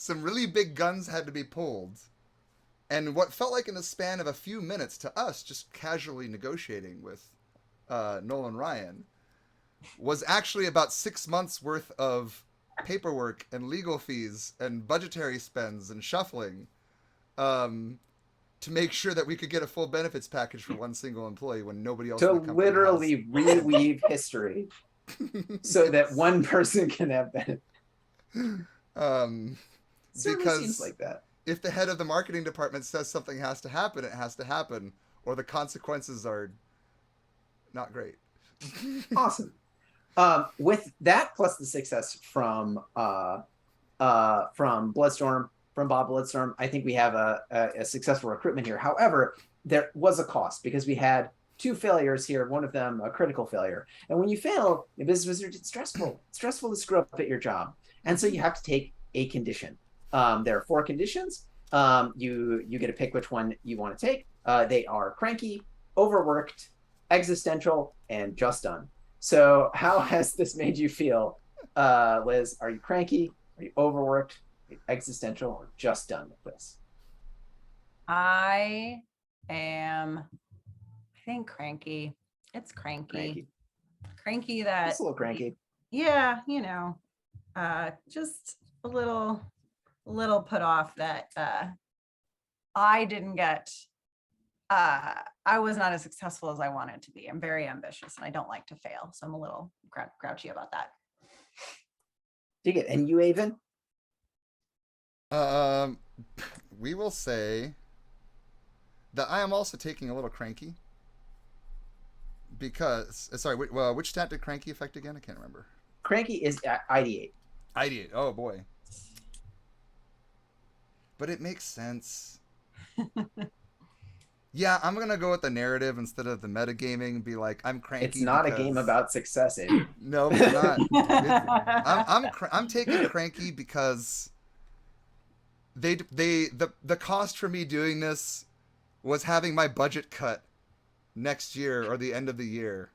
some really big guns had to be pulled. And what felt like in the span of a few minutes to us, just casually negotiating with Nolan Ryan, was actually about 6 months worth of paperwork and legal fees and budgetary spends and shuffling to make sure that we could get a full benefits package for one single employee when nobody else in the company literally reweave history so that one person can have benefits. Because seems like that. If the head of the marketing department says something has to happen, it has to happen, or the consequences are not great. Awesome. With that plus the success from Bob Bloodstorm, I think we have a successful recruitment here. However, there was a cost because we had 2 failures here, one of them a critical failure. And when you fail, the business wizard, it's stressful. It's stressful to screw up at your job. And so you have to take a condition. There are 4 conditions. You get to pick which one you want to take. They are cranky, overworked, existential, and just done. So how has this made you feel, Liz? Are you cranky? Are you overworked? Are you existential, or just done with this? I am, I think cranky. It's cranky. Cranky that. Just a little cranky. Yeah, just a little put off that I didn't get. I was not as successful as I wanted to be. I'm very ambitious and I don't like to fail, so I'm a little grouchy about that. Dig it. And you, Aven? We will say that I am also taking a little cranky because sorry, which stat did cranky affect again? I can't remember. Cranky is ideate. Ideate. Oh boy. But it makes sense. Yeah, I'm gonna go with the narrative instead of the metagaming and be like, I'm cranky. It's not a game about success, Aven. No, it's not. I'm taking cranky because the cost for me doing this was having my budget cut next year or the end of the year.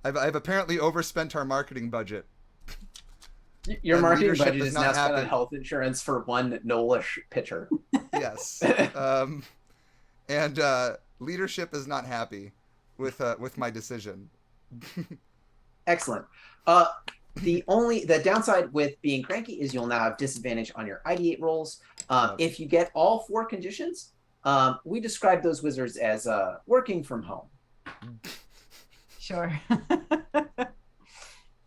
I've apparently overspent our marketing budget. Your marketing budget is now spent on health insurance for one Nolish pitcher. Yes. And leadership is not happy with my decision. Excellent. The downside with being cranky is you'll now have disadvantage on your ideate rolls. If you get all 4 conditions, we describe those wizards as working from home. Sure.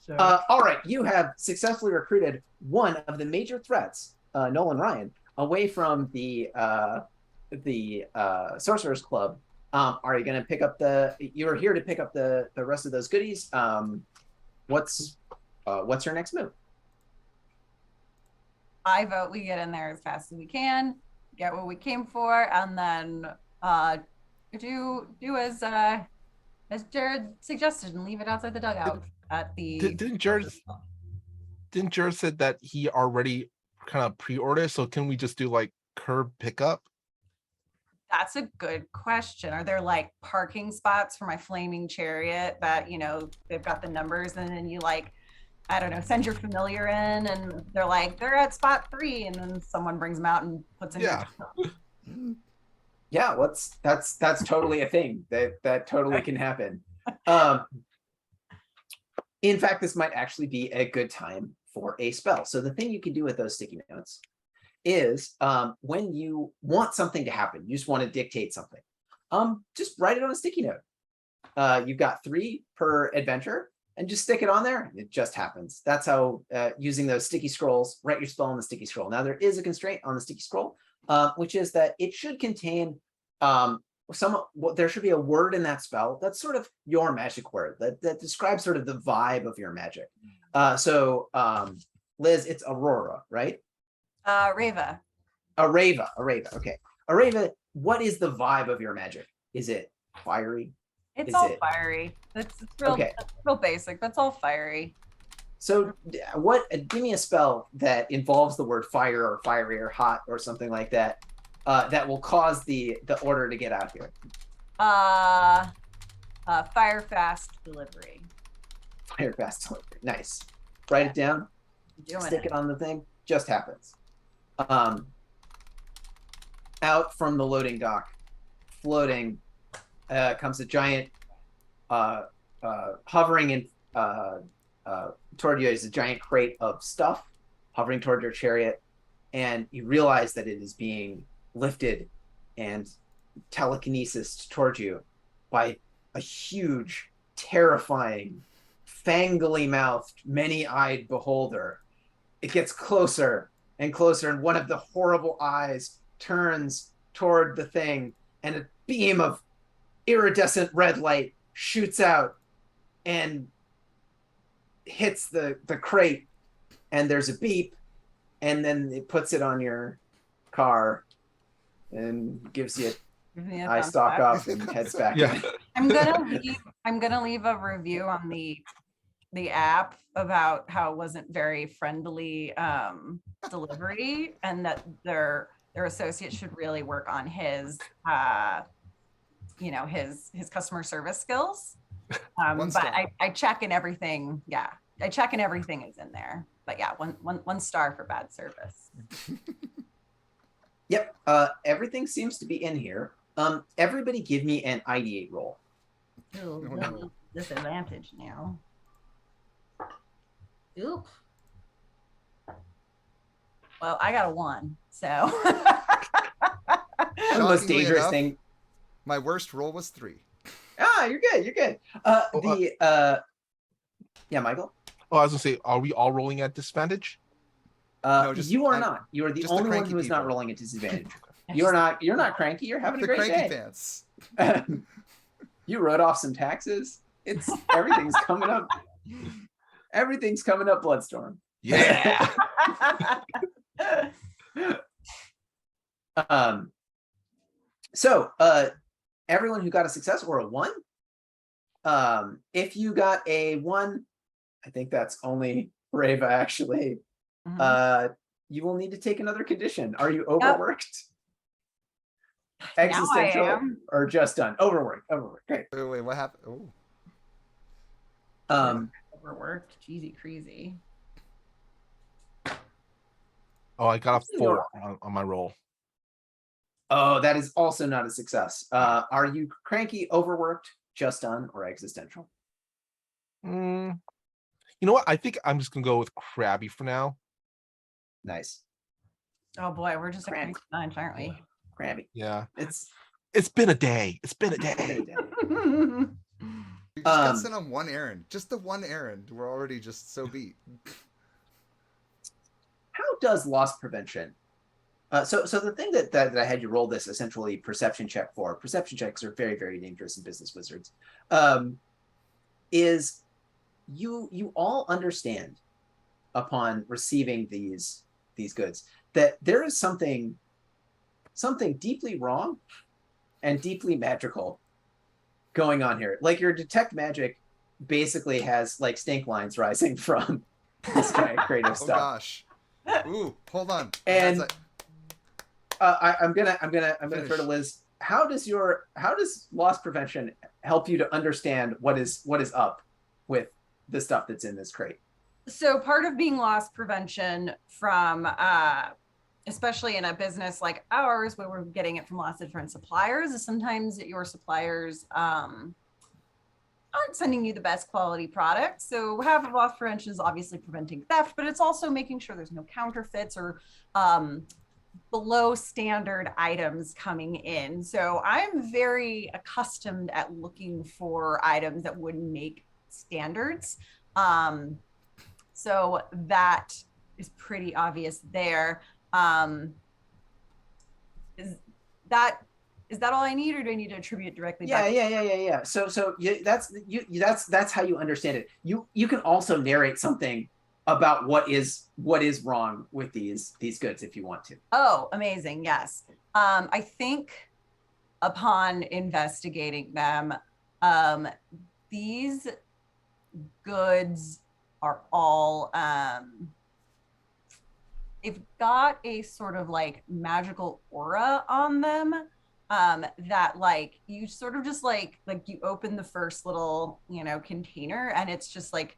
Sure. All right, you have successfully recruited one of the major threats, Nolan Ryan, away from the Sorcerer's Club. Are you going to pick up you're here to pick up the rest of those goodies? What's your next move? I vote we get in there as fast as we can, get what we came for, and then do as Jared suggested and leave it outside the dugout at the. Didn't Jared said that he already kind of pre-ordered? So can we just do like curb pickup? That's a good question. Are there like parking spots for my flaming chariot that they've got the numbers, and then you I don't know, send your familiar in and they're at spot 3, and then someone brings them out and puts in Yeah. Yeah, that's totally a thing that totally can happen. In fact, this might actually be a good time for a spell. So the thing you can do with those sticky notes is when you want something to happen, you just want to dictate something, just write it on a sticky note. You've got 3 per adventure, and just stick it on there, and it just happens. That's how, using those sticky scrolls, write your spell on the sticky scroll. Now, there is a constraint on the sticky scroll, which is that it should contain there should be a word in that spell that's sort of your magic word that describes sort of the vibe of your magic. So Liz, it's Aurora, right? Rava. Arava. Okay. Arava, what is the vibe of your magic? Is it fiery? It's all fiery. It's real, okay. It's real basic. That's all fiery. So give me a spell that involves the word fire or fiery or hot or something like that, that will cause the order to get out here. Fire fast delivery. Fire fast delivery. Nice. Write it down. Stick it on the thing. Just happens. Out from the loading dock, floating, comes a giant, hovering in toward you is a giant crate of stuff hovering toward your chariot, and you realize that it is being lifted and telekinesis towards you by a huge, terrifying, fangly mouthed, many-eyed beholder. It gets closer and closer, and one of the horrible eyes turns toward the thing, and a beam of iridescent red light shoots out and hits the crate, and there's a beep, and then it puts it on your car and gives you I stalk up and heads back. Yeah. I'm gonna leave a review on the the app about how it wasn't very friendly delivery, and that their associate should really work on his his customer service skills. But I check and everything. Yeah, I check and everything is in there. But yeah, one star for bad service. Yep. Everything seems to be in here. Everybody give me an ideate roll. Ooh, no. Disadvantage now. Oop. Well, I got a 1, so. The most dangerous thing. My worst roll was 3. You're good. You're good. Yeah, Michael. Oh, I was gonna say, are we all rolling at disadvantage? No, you are not. You are the only one who is not rolling at disadvantage. You're not cranky. You're having a great day. The cranky pants. You wrote off some taxes. Everything's coming up. Everything's coming up, Bloodstorm. Yeah. So everyone who got a success or a 1, if you got a 1, I think that's only Reva actually. You will need to take another condition. Are you overworked? Yep. Existential or just done? Overworked. Great. Wait, what happened? Overworked. Jeezy crazy. Oh, I got a 4 on my roll. Oh, that is also not a success. Are you cranky, overworked, just done, or existential? You know what? I think I'm just gonna go with Crabby for now. Nice. Oh boy, we're just a cranky bunch, aren't we? Crabby. Yeah. It's been a day. It's been a day. We just got sent on one errand. Just the one errand. We're already just so beat. How does loss prevention? So the thing that I had you roll this essentially perception check for. Perception checks are very, very dangerous in business wizards. Is you all understand upon receiving these goods that there is something deeply wrong and deeply magical going on here. Like your detect magic basically has like stink lines rising from this giant creative stuff. Oh gosh. Ooh, hold on. And I'm gonna throw to Liz. How does loss prevention help you to understand what is up with the stuff that's in this crate? So part of being loss prevention from especially in a business like ours where we're getting it from lots of different suppliers is sometimes your suppliers aren't sending you the best quality product. So half of loss prevention is obviously preventing theft, but it's also making sure there's no counterfeits or below standard items coming in. So I'm very accustomed at looking for items that wouldn't make standards. So that is pretty obvious there. Is that all I need, or do I need to attribute directly? Yeah. So that's how you understand it. You can also narrate something about what is wrong with these goods if you want to. Oh, amazing. Yes. I think upon investigating them, these goods are all they've got a sort of like magical aura on them, that like you sort of just like you open the first little container and it's just like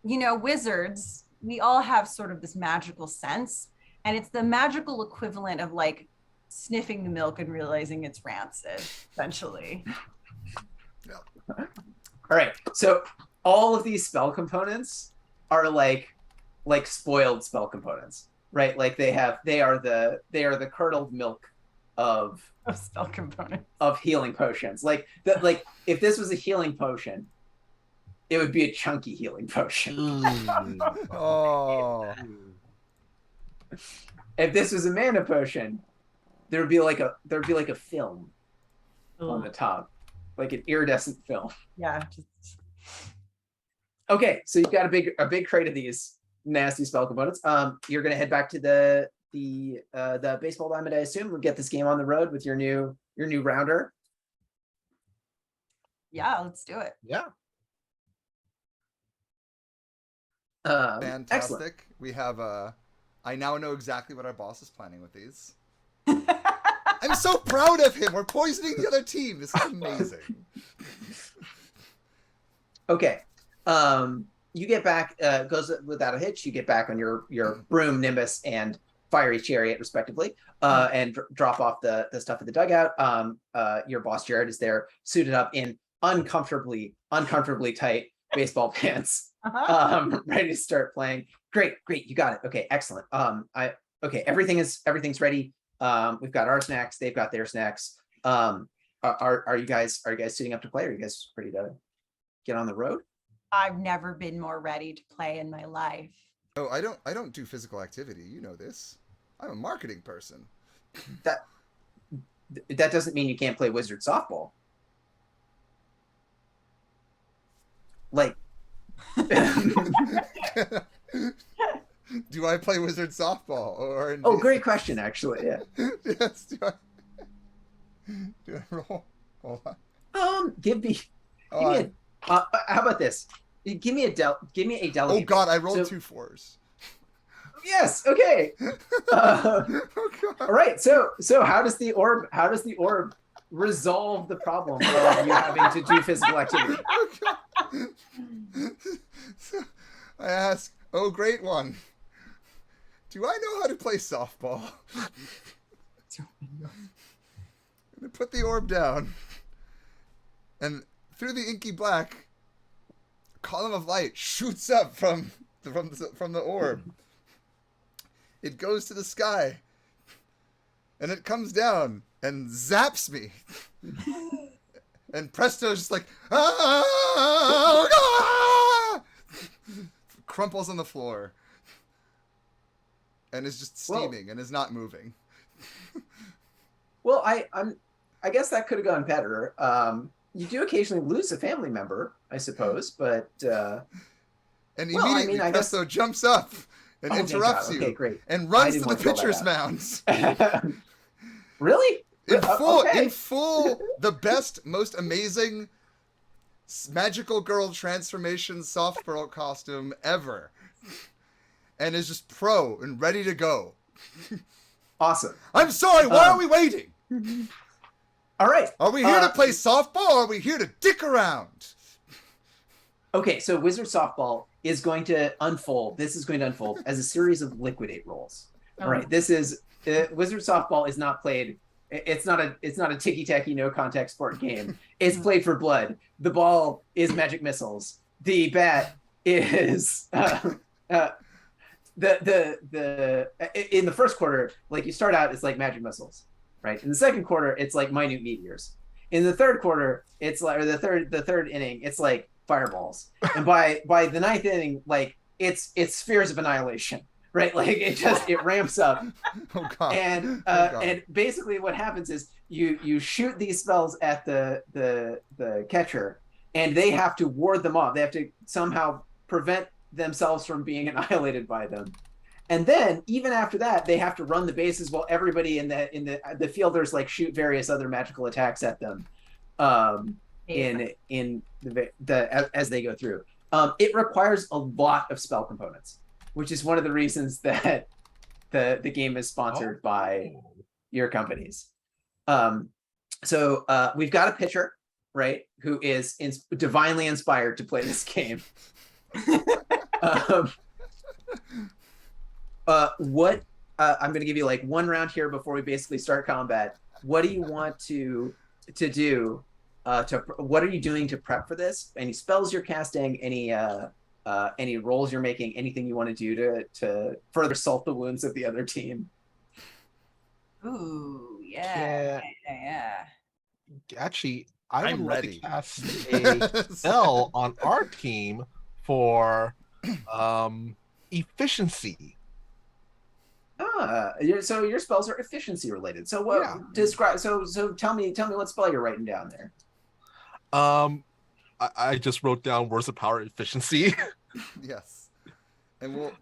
wizards, we all have sort of this magical sense, and it's the magical equivalent of like sniffing the milk and realizing it's rancid, essentially. All right, so all of these spell components are like spoiled spell components, right? Like they are the curdled milk of spell components of healing potions. Like if this was a healing potion, it would be a chunky healing potion. Oh. If this was a mana potion, there'd be like a film on the top, like an iridescent film. Yeah. Okay, so you've got a big crate of these nasty spell components. You're gonna head back to the baseball diamond, I assume. We'll get this game on the road with your new rounder. Yeah, let's do it. Yeah. Excellent. Fantastic. We have I now know exactly what our boss is planning with these. I'm so proud of him. We're poisoning the other team. This is amazing. Okay. You get back, goes without a hitch. You get back on your broom, Nimbus, and fiery chariot, respectively, and drop off the stuff at the dugout. Your boss Jared is there, suited up in uncomfortably tight baseball pants, ready to start playing. Great, you got it. Okay, excellent. Okay, everything's ready. We've got our snacks. They've got their snacks. Are you guys suiting up to play? Are you guys ready to get on the road? I've never been more ready to play in my life. Oh, I don't do physical activity. You know this. I'm a marketing person. That doesn't mean you can't play wizard softball. Like, do I play wizard softball or? Oh, great question, actually. Yeah. Yes. Do I roll? Hold on. Give me how about this? Give me a delegate. Oh God, I rolled 2 4s. Yes. Okay. Oh, God. All right. So how does the orb resolve the problem of you having to do physical activity? Oh, God. So I ask, oh great one, do I know how to play softball? And I put the orb down, and through the inky black, a column of light shoots up from the orb. It goes to the sky, and it comes down and zaps me. And Presto's just like, ah! Crumples on the floor, and is just steaming and is not moving. Well, I guess that could have gone better. You do occasionally lose a family member, I suppose, but and immediately Presto jumps up and interrupts you. Okay, great. And runs to the pitcher's mound. Really? In full, the best, most amazing magical girl transformation soft girl costume ever. And is just pro and ready to go. Awesome. I'm sorry, why are we waiting? All right. Are we here to play softball or are we here to dick around? Okay, so Wizard Softball is going to unfold. This is going to unfold as a series of liquidate rolls. All right. This is Wizard Softball is not played. It's not a ticky-tacky no contact sport game. It's played for blood. The ball is magic missiles. The bat is the in the first quarter, like you start out, it's like magic missiles, right? In the second quarter, it's like minute meteors. In the third quarter, it's like, or the third inning, it's like fireballs. And by the ninth inning, like it's spheres of annihilation. Right, like it ramps up, oh God. And basically what happens is you shoot these spells at the catcher, and they have to ward them off. They have to somehow prevent themselves from being annihilated by them, and then even after that, they have to run the bases while everybody in the fielders like shoot various other magical attacks at them, as they go through. It requires a lot of spell components, which is one of the reasons that the game is sponsored by your companies. So we've got a pitcher, right, who is divinely inspired to play this game. What I'm going to give you like one round here before we basically start combat. What do you want to do? What are you doing to prep for this? Any spells you're casting? Any rolls you're making, anything you want to do to further salt the wounds of the other team? Ooh, yeah. Actually, I would I'm like ready. to cast a spell on our team for efficiency. So your spells are efficiency related. So what describe? So tell me what spell you're writing down there. I just wrote down words of power efficiency. Yes, and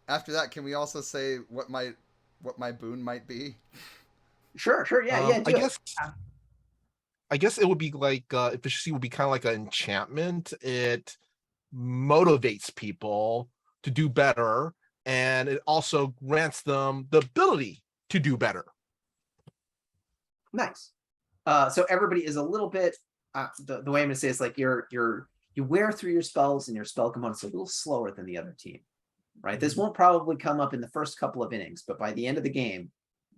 after that, can we also say what my boon might be? Sure, yeah. I guess it would be like efficiency would be kind of like an enchantment. It motivates people to do better, and it also grants them the ability to do better. Nice. So everybody is a little bit, the way I'm gonna say is like you wear through your spells, and your spell component's a little slower than the other team, right? This won't probably come up in the first couple of innings, but by the end of the game,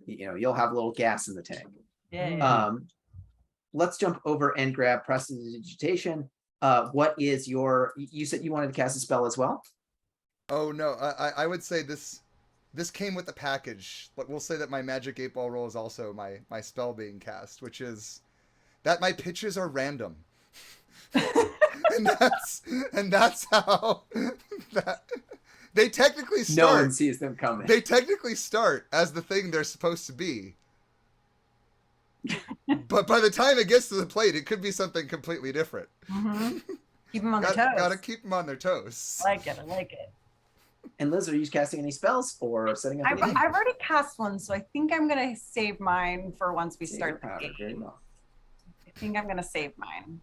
you'll have a little gas in the tank. Yeah. Let's jump over and grab Prestidigitation. What is you said you wanted to cast a spell as well? Oh no, I would say this came with the package. But we'll say that my Magic 8-Ball roll is also my spell being cast, which is that my pitches are random. and that's how they technically start. No one sees them coming. They technically start as the thing they're supposed to be. But by the time it gets to the plate, it could be something completely different. Mm-hmm. Keep them on their toes. Gotta keep them on their toes. I like it. And Liz, are you casting any spells or setting up? I've already cast one, so I think I'm gonna save mine for once we start the game. Very well. I think I'm gonna save mine.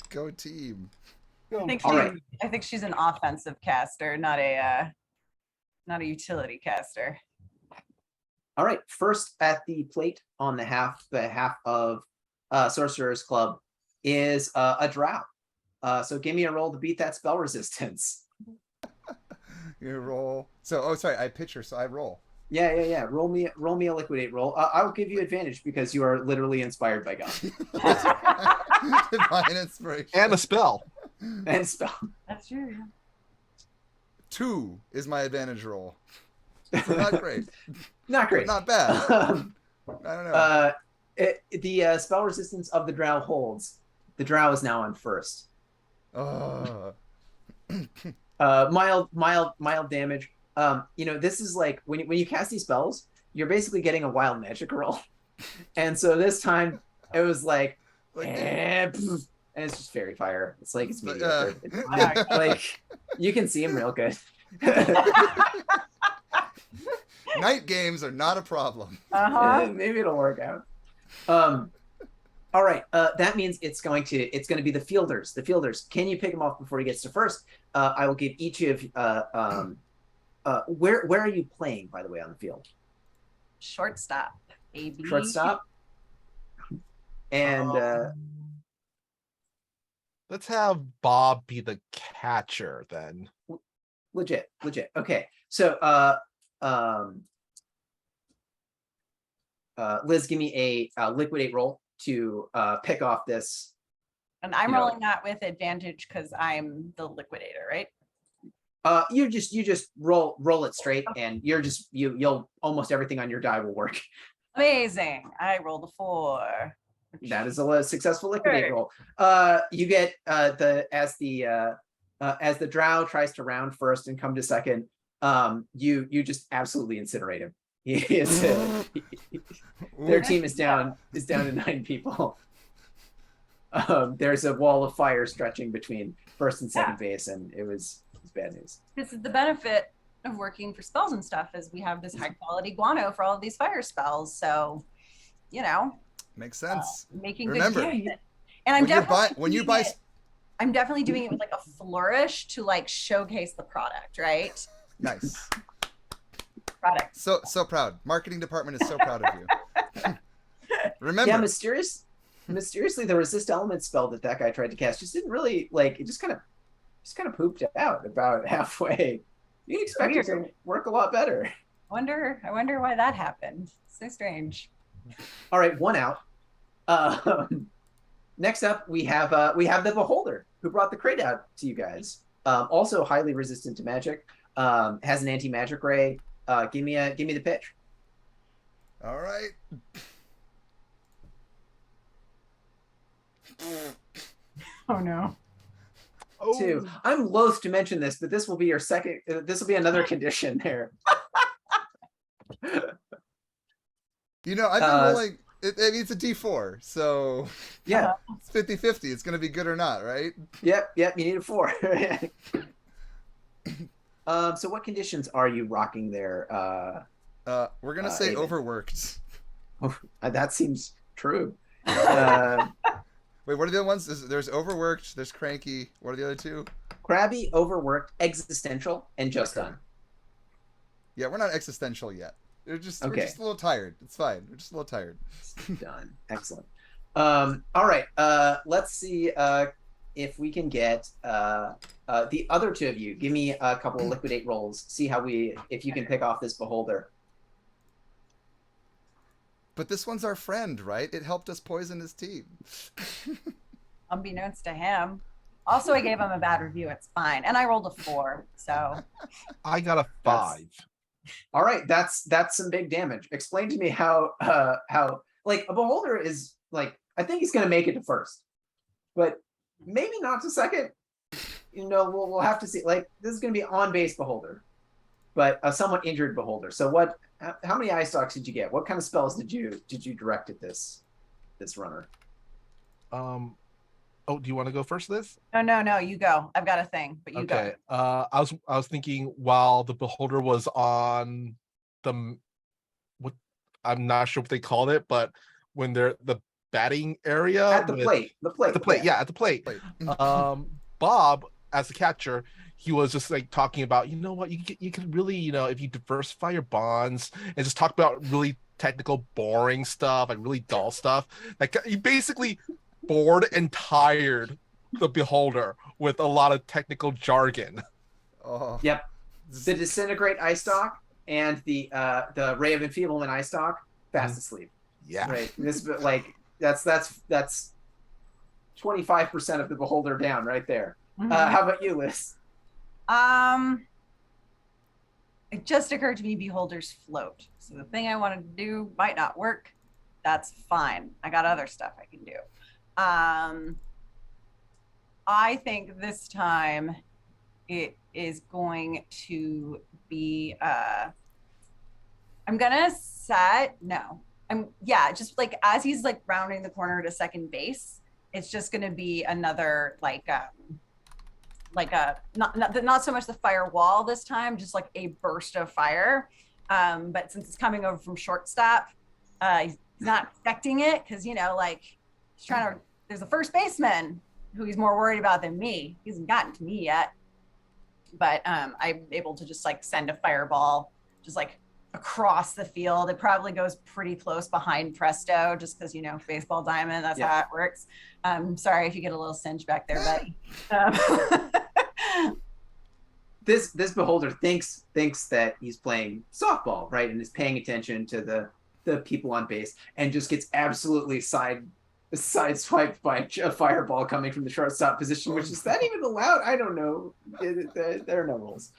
Go team. I think she's an offensive caster, not a utility caster. All right, first at the plate on the half of Sorcerer's Club is a drow. So give me a roll to beat that spell resistance. You roll. So sorry, I pitcher, so I roll. Yeah. Roll me a liquidate roll. I will give you advantage because you are literally inspired by God. Divine inspiration. And a spell. And spell. That's true. Yeah. 2 is my advantage roll. So not great. Not great. But not bad. I don't know. The spell resistance of the drow holds. The drow is now on first. Mild damage. This is like when you cast these spells, you're basically getting a wild magic roll. And so this time it was like and it's just fairy fire. It's like it's mediocre. Like you can see him real good. Night games are not a problem. Maybe it'll work out. All right. That means it's going to be the fielders. The fielders. Can you pick him off before he gets to first? I will give each of where are you playing, by the way, on the field? Shortstop, baby. Shortstop. And let's have Bob be the catcher then. Legit. Okay. So Liz, give me a liquidate roll to pick off this. And I'm rolling that with advantage because I'm the liquidator, right? You just roll it straight, and you'll almost everything on your die will work. Amazing. I rolled a 4. That is a successful liquidate roll. You get as the drow tries to round first and come to second, you just absolutely incinerate him. Their team is down to 9 people. There's a wall of fire stretching between first and second base, and it's bad news. This is the benefit of working for spells and stuff, is we have this high quality guano for all of these fire spells. So, makes sense. Making Remember, good games. And I'm I'm definitely doing it with like a flourish to like showcase the product, right? Nice. Product. So proud. Marketing department is so proud of you. Remember. Yeah, mysteriously, the resist element spell that guy tried to cast just didn't really it just kind of pooped out about halfway. You'd expect it to work a lot better. I wonder why that happened. So strange. All right, 1 out. Next up, we have the Beholder, who brought the crate out to you guys. Also highly resistant to magic. Has an anti-magic ray. Give me the pitch. All right. Oh no. 2. I'm loath to mention this, but this will be your second. This will be another condition there. I've been rolling. It's a D4, so yeah, it's 50-50. It's gonna be good or not, right? Yep. You need a 4. So what conditions are you rocking there? We're gonna say Aven. overworked. That seems true. Wait, what are the other ones? There's overworked. There's cranky. What are the other 2? Crabby, Overworked, Existential, and Just Okay. Done. Yeah, we're not existential yet. We're Okay. just a little tired. It's fine. We're just a little tired. Done. Excellent. All right. Let's see if we can get the other two of you. Give me a couple of liquidate rolls. See if you can pick off this beholder. But this one's our friend, right? It helped us poison his team. Unbeknownst to him. Also, I gave him a bad review. It's fine. And I rolled a 4. So I got a 5. All right, that's some big damage. Explain to me how like a beholder is like, I think he's gonna make it to first, but maybe not to second. You know, we'll have to see. Like, this is gonna be on base beholder, but a somewhat injured beholder. So how many eye stalks did you get? What kind of spells did you direct at this runner? Oh, do you want to go first, Liz? no, you go. I've got a thing, but you go. Okay. I was thinking while the beholder was on what I'm not sure what they called it, but when they're the batting area At the plate. Yeah, at the plate. Bob, as the catcher, he was just like talking about, you know what, you can really, you know, if you diversify your bonds and just talk about really technical, boring stuff, like really dull stuff. Like, he basically bored and tired the beholder with a lot of technical jargon. Oh. Yep. The disintegrate eye stalk and the ray of enfeeblement eye stalk, fast asleep. Yeah. Right. This like that's 25% of the beholder down right there. How about you, Liz? It just occurred to me beholders float. So the thing I wanted to do might not work. That's fine. I got other stuff I can do. I think this time it is going to be just like as he's like rounding the corner to second base, it's just going to be another not so much the firewall this time, just like a burst of fire. But since it's coming over from shortstop, he's not expecting it because, you know, like he's trying to, there's a first baseman who he's more worried about than me. He hasn't gotten to me yet. But I'm able to just like send a fireball just like across the field. It probably goes pretty close behind Presto, just because, you know, baseball diamond, that's how it works. Sorry if you get a little cinch back there, buddy. This beholder thinks that he's playing softball, right, and is paying attention to the people on base, and just gets absolutely sideswiped by a fireball coming from the shortstop position, which is that even allowed? I don't know. There are no rules.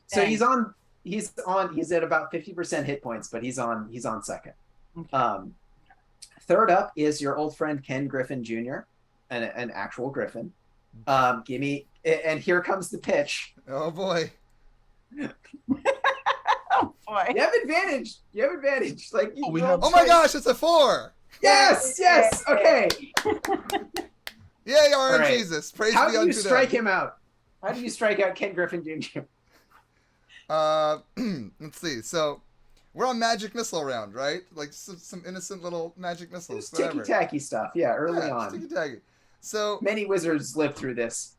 So he's at about 50% hit points, but he's on second. Okay. Third up is your old friend Ken Griffin Jr., an actual Griffin. Give me, and here comes the pitch. Oh boy. Oh boy. You have advantage. Like, oh my gosh, it's a 4. Yes. Okay. Yay, RNG right. Jesus. Praise How be do unto you strike them. him out? How do you strike out Ken Griffin Jr.? Let's see. So we're on magic missile round, right? Like some innocent little magic missiles. Ticky tacky stuff. Yeah, early on. Ticky tacky. So many wizards live through this.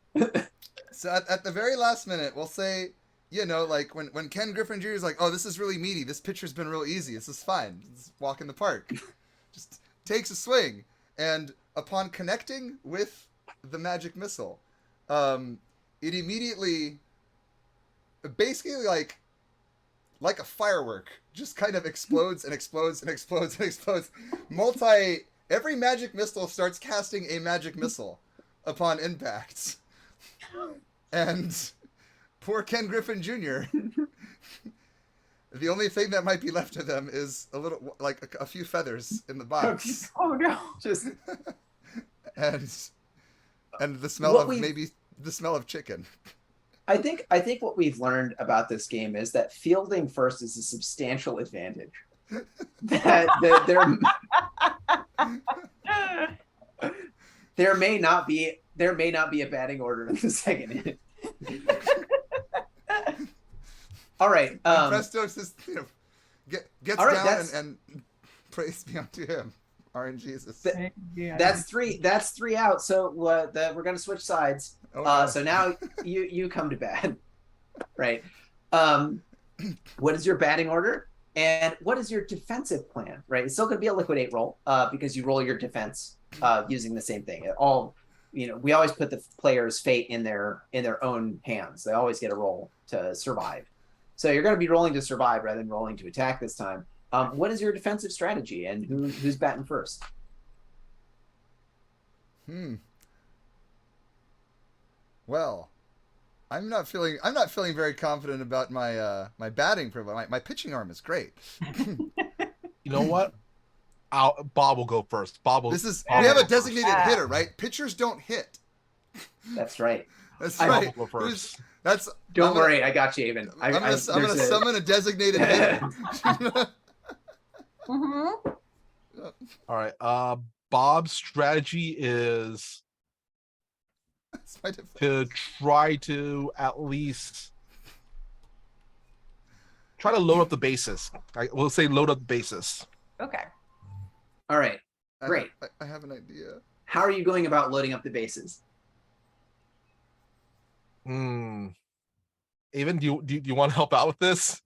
So at the very last minute, we'll say, you know, like when Ken Griffin Jr. is like, oh, this is really meaty. This pitcher's been real easy. This is fine. Just walk in the park. Just takes a swing. And upon connecting with the magic missile, it immediately, basically like a firework, just kind of explodes and explodes and explodes and explodes. Every magic missile starts casting a magic missile upon impact. And poor Ken Griffin Jr., the only thing that might be left of them is a little, like a few feathers in the box. Oh no! Just and the smell of chicken. I think what we've learned about this game is that fielding first is a substantial advantage. There may not be a batting order in the second inning. All right. Presto just gets down and praise be unto him. RNG is That's three out. So we're gonna switch sides. no. So now you come to bat, right? What is your batting order, and what is your defensive plan? Right, it's still gonna be a liquidate roll, because you roll your defense using the same thing. We always put the player's fate in their own hands. They always get a roll to survive. So you're gonna be rolling to survive rather than rolling to attack this time. What is your defensive strategy, and who's batting first? Well, I'm not feeling very confident about my my batting profile. My pitching arm is great. You know what? Bob will go first. We have a designated hitter, right? Pitchers don't hit. That's right. That's Bob right. will go first. Don't worry, I got you, Aven. I'm gonna summon a designated hitter. Mm-hmm. All right. Bob's strategy is to try to at least try to load up the bases. We'll say load up the bases. Okay. All right. Great. I have an idea. How are you going about loading up the bases? Aven, do you want to help out with this?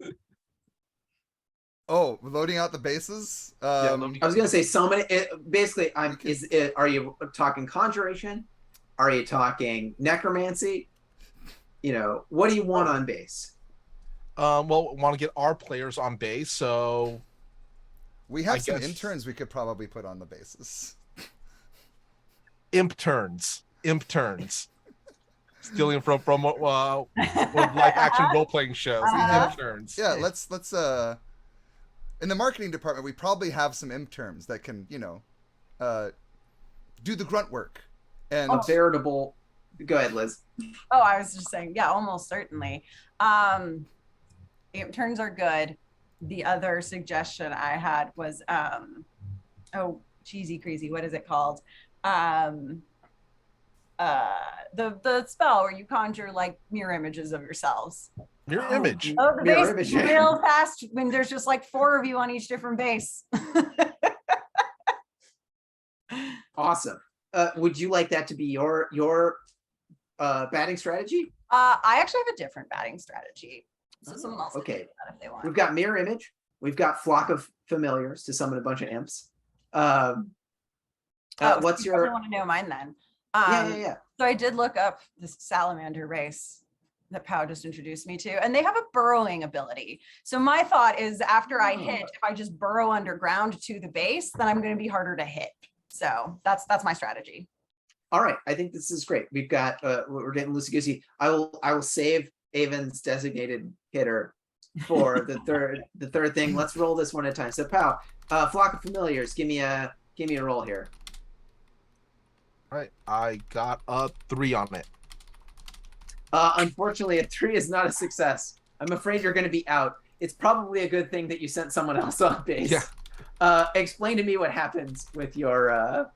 Oh, loading out the bases. I was gonna say so many. Basically, are you talking conjuration? Are you talking necromancy? What do you want on base? Well, we want to get our players on base, so we have some interns we could probably put on the bases. Imp turns. Stealing from live action role playing shows. Interns. Yeah, let's in the marketing department we probably have some interns that can do the grunt work and a veritable. Go ahead, Liz. Oh, I was just saying, yeah, almost certainly. Interns are good. The other suggestion I had was cheesy crazy, what is it called? The spell where you conjure like mirror images of yourselves. Mirror image. Oh, the base real fast when there's just like 4 of you on each different base. Awesome. Would you like that to be your batting strategy? I actually have a different batting strategy. So someone else can do that if they want. We've got mirror image. We've got flock of familiars to summon a bunch of imps. What's your? I want to know mine then. Yeah. So I did look up this salamander race that Pao just introduced me to, and they have a burrowing ability. So my thought is after I hit, if I just burrow underground to the base, then I'm going to be harder to hit. So that's my strategy. All right, I think this is great. We've got we're getting loosey goosey. I will save Aven's designated hitter for the third thing. Let's roll this one at a time. So Pao, flock of familiars. Give me a roll here. All right, I got a 3 on it. Unfortunately, a 3 is not a success. I'm afraid you're going to be out. It's probably a good thing that you sent someone else on base. Yeah. Explain to me what happens with your.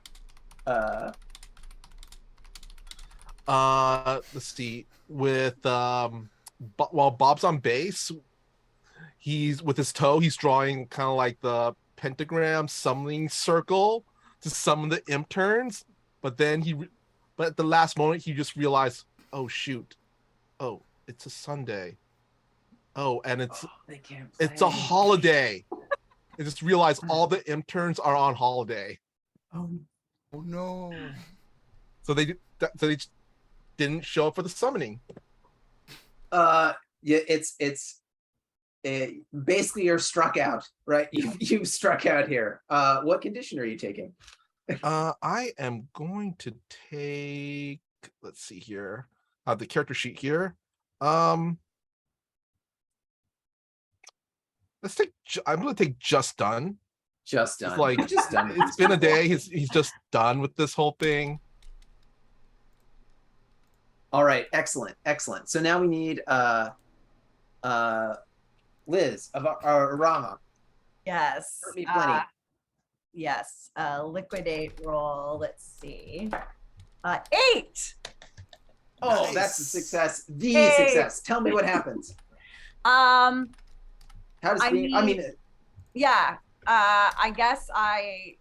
Let's see. With while Bob's on base, he's with his toe. He's drawing kind of like the pentagram summoning circle to summon the imp turns. But then but at the last moment, he just realized, oh shoot, oh it's a Sunday, oh and it's a holiday. I just realized all the interns are on holiday. Oh no! So they didn't show up for the summoning. Yeah, it's basically you're struck out, right? You struck out here. What condition are you taking? I am going to take. Let's see here. The character sheet here. Let's take. I'm going to take just done. Just done. It's like just done. It's been a day. He's just done with this whole thing. All right, excellent. So now we need Liz of Rama. Yes. Hurt me plenty. Yes. Liquidate roll. Let's see. 8. Oh, Nice. That's a success. The 8. success. Tell me what happens. How does I guess I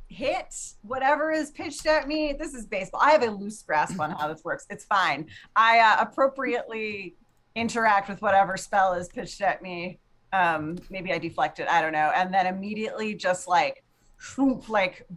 hit whatever is pitched at me. This is baseball. I have a loose grasp on how this works. It's fine. I appropriately interact with whatever spell is pitched at me. Maybe I deflect it. I don't know. And then immediately just like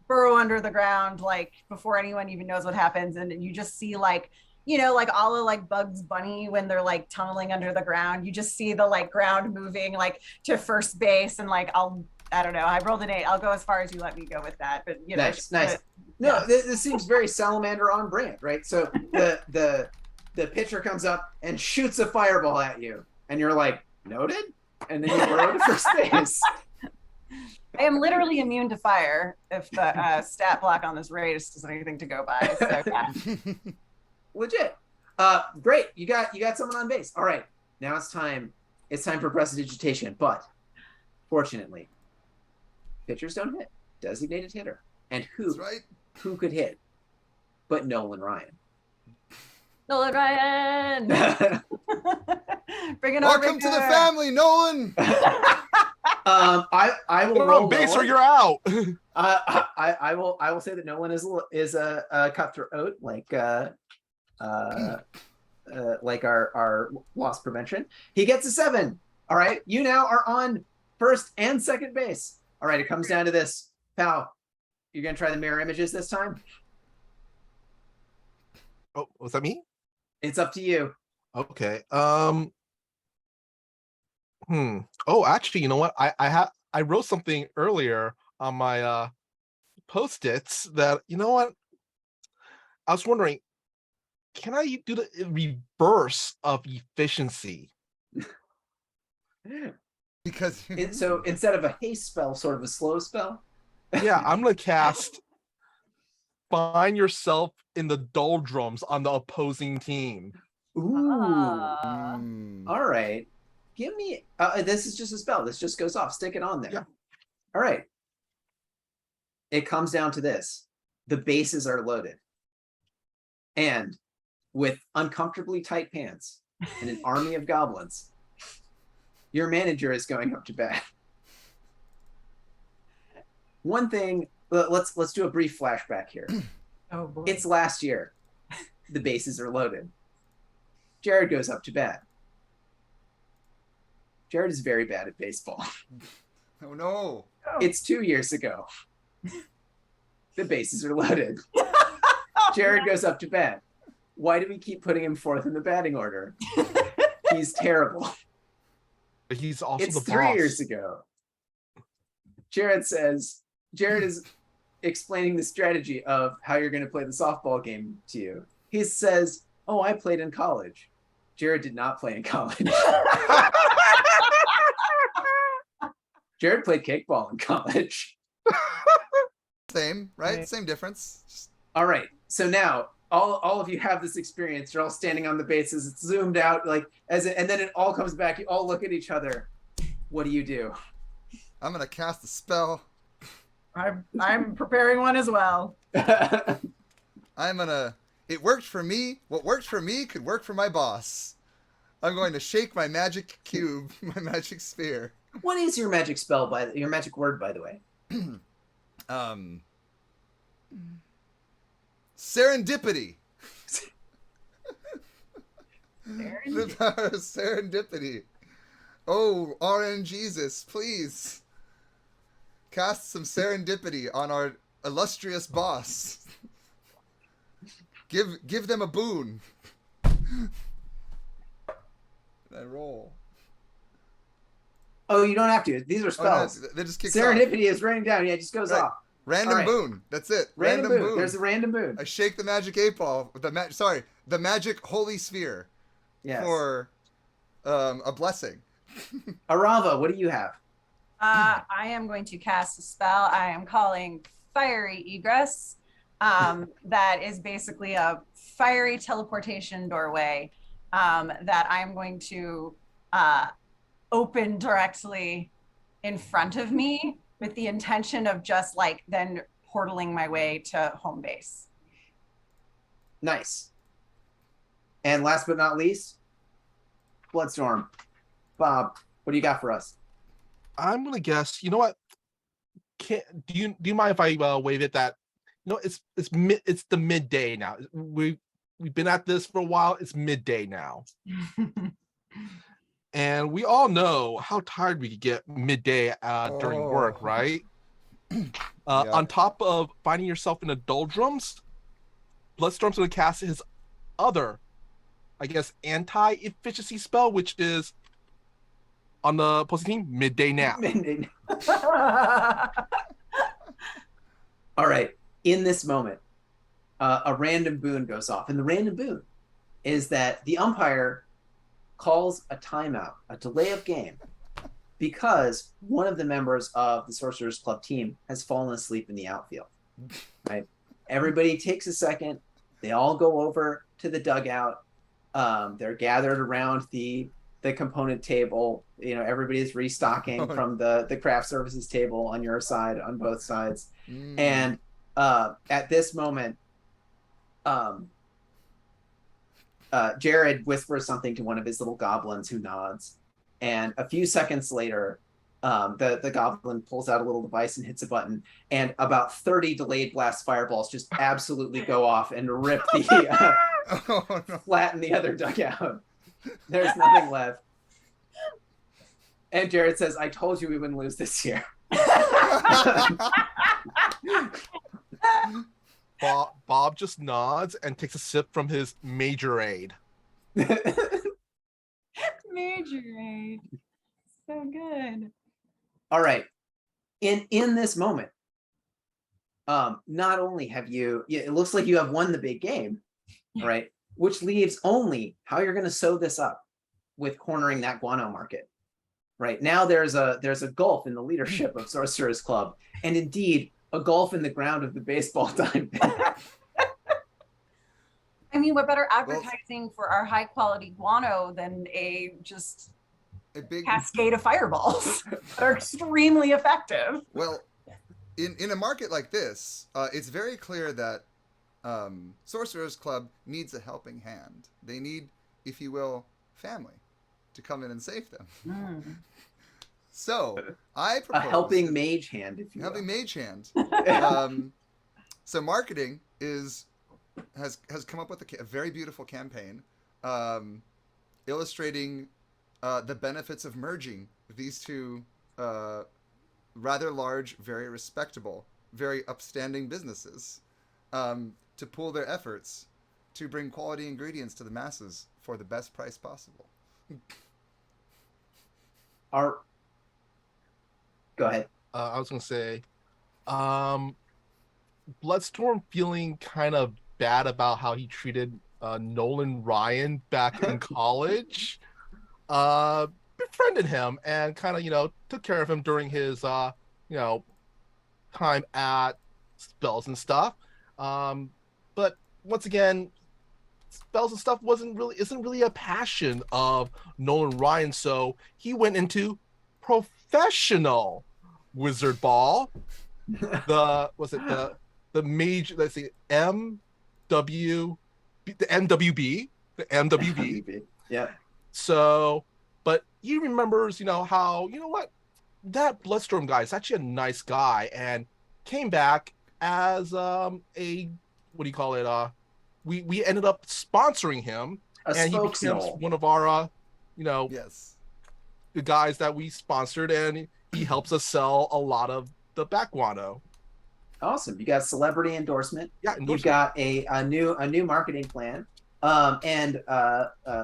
burrow under the ground, like before anyone even knows what happens. And you just see like, like all of like Bugs Bunny when they're like tunneling under the ground. You just see the like ground moving like to first base, and like I don't know. I rolled an 8. I'll go as far as you let me go with that. But nice. No, yeah. this seems very salamander on brand, right? So the pitcher comes up and shoots a fireball at you, and you're like, noted, and then you burrow to first base. I am literally immune to fire if the stat block on this race is anything to go by. So yeah. Legit. Great. You got someone on base. All right. Now it's time. It's time for prestidigitation. But fortunately, pitchers don't hit. Designated hitter. And who could hit but Nolan Ryan? Nolan Ryan. Bring it on. Welcome to the family, Nolan. I will You're roll on base Nolan. or you're out. I will say that Nolan is a cutthroat like our loss prevention. He gets a 7. All right, you now are on first and second base. All right, it comes down to this. Pal, you're gonna try the mirror images this time. Oh, was that me? It's up to you. Okay. Oh, actually, you know what? I wrote something earlier on my post-its that, you know what? I was wondering, can I do the reverse of efficiency? Because So instead of a haste spell, sort of a slow spell. Yeah, I'm gonna cast Find Yourself in the Doldrums on the opposing team. Ooh. All right. Give me. This is just a spell. This just goes off. Stick it on there. Yeah. All right. It comes down to this. The bases are loaded. And with uncomfortably tight pants and an army of goblins, your manager is going up to bat. One thing, let's do a brief flashback here. Oh boy. It's last year. The bases are loaded. Jared goes up to bat. Jared is very bad at baseball. Oh no. It's 2 years ago. The bases are loaded. Jared goes up to bat. Why do we keep putting him fourth in the batting order? He's terrible. But he's also It's the 3 boss. years ago. Jared is explaining the strategy of how you're going to play the softball game to you. He says, oh, I played in college. Jared did not play in college. Jared played kickball in college. Same, right? Same difference. Just... All right. So now all of you have this experience. You're all standing on the bases. It's zoomed out and then it all comes back. You all look at each other. What do? I'm gonna cast a spell. I'm preparing one as well. I'm gonna. It worked for me. What worked for me could work for my boss. I'm going to shake my magic cube, my magic sphere. What is your magic spell your magic word, by the way? Serendipity. Serendipity. The power of serendipity. Oh, RNGesus, please cast some serendipity on our illustrious boss. Give them a boon. I roll. Oh, you don't have to. These are spells. Oh, no, they just kick Serendipity is raining down. Yeah, it just goes off. Random right. boon. That's it. Random boon. There's a random boon. I shake the magic 8-ball with the magic holy sphere. Yes. For a blessing. Arava, what do you have? I am going to cast a spell. I am calling Fiery Egress. That is basically a fiery teleportation doorway that I'm going to open directly in front of me with the intention of just like then portaling my way to home base. Nice. And last but not least, Bloodstorm. Bob, what do you got for us? I'm gonna guess. You know what? do you mind if I wave it that it's the midday now. We've been at this for a while. It's midday now. And we all know how tired we could get midday during work, right? On top of finding yourself in the doldrums, Bloodstorm's going to cast his other, I guess, anti-efficiency spell, which is on the opposing team, midday nap. All right. In this moment, a random boon goes off. And the random boon is that the umpire calls a timeout, a delay of game, because one of the members of the Sorcerer's Club team has fallen asleep in the outfield. Right? Everybody takes a second. They all go over to the dugout. They're gathered around the component table. You know, everybody's restocking from the craft services table on your side, on both sides. And at this moment, Jared whispers something to one of his little goblins, who nods. And a few seconds later, the goblin pulls out a little device and hits a button, and about 30 delayed blast fireballs just absolutely go off and rip the flatten the other dugout. There's nothing left. And Jared says, "I told you we wouldn't lose this year." Bob just nods and takes a sip from his major aid. Major aid. So good. All right. In this moment, not only have it looks like you have won the big game, right? Which leaves only how you're going to sew this up with cornering that guano market. Right now, there's a gulf in the leadership of Sorcerer's Club, and indeed a gulf in the ground of the baseball diamond. I mean, what better advertising for our high quality guano than a big cascade of fireballs that are extremely effective? Well, in a market like this, it's very clear that Sorcerer's Club needs a helping hand. They need, if you will, family to come in and save them. So I propose a helping mage hand, if you will. Helping mage hand. So marketing has come up with a very beautiful campaign, illustrating the benefits of merging these two rather large, very respectable, very upstanding businesses to pool their efforts to bring quality ingredients to the masses for the best price possible. Go ahead. I was going to say, Bloodstorm feeling kind of bad about how he treated Nolan Ryan back in college, befriended him and kind of, took care of him during his, time at Spells and stuff. But once again, Spells and stuff isn't really a passion of Nolan Ryan, so he went into professional wizard ball. The major, let's see, MWB. Yeah. So, but he remembers, how, that Bloodstorm guy is actually a nice guy, and came back as what do you call it? We ended up sponsoring him, and he becomes one of our, yes, the guys that we sponsored, and he helps us sell a lot of the back guano. Awesome. You got celebrity endorsement. Yeah, you've got a new marketing plan. And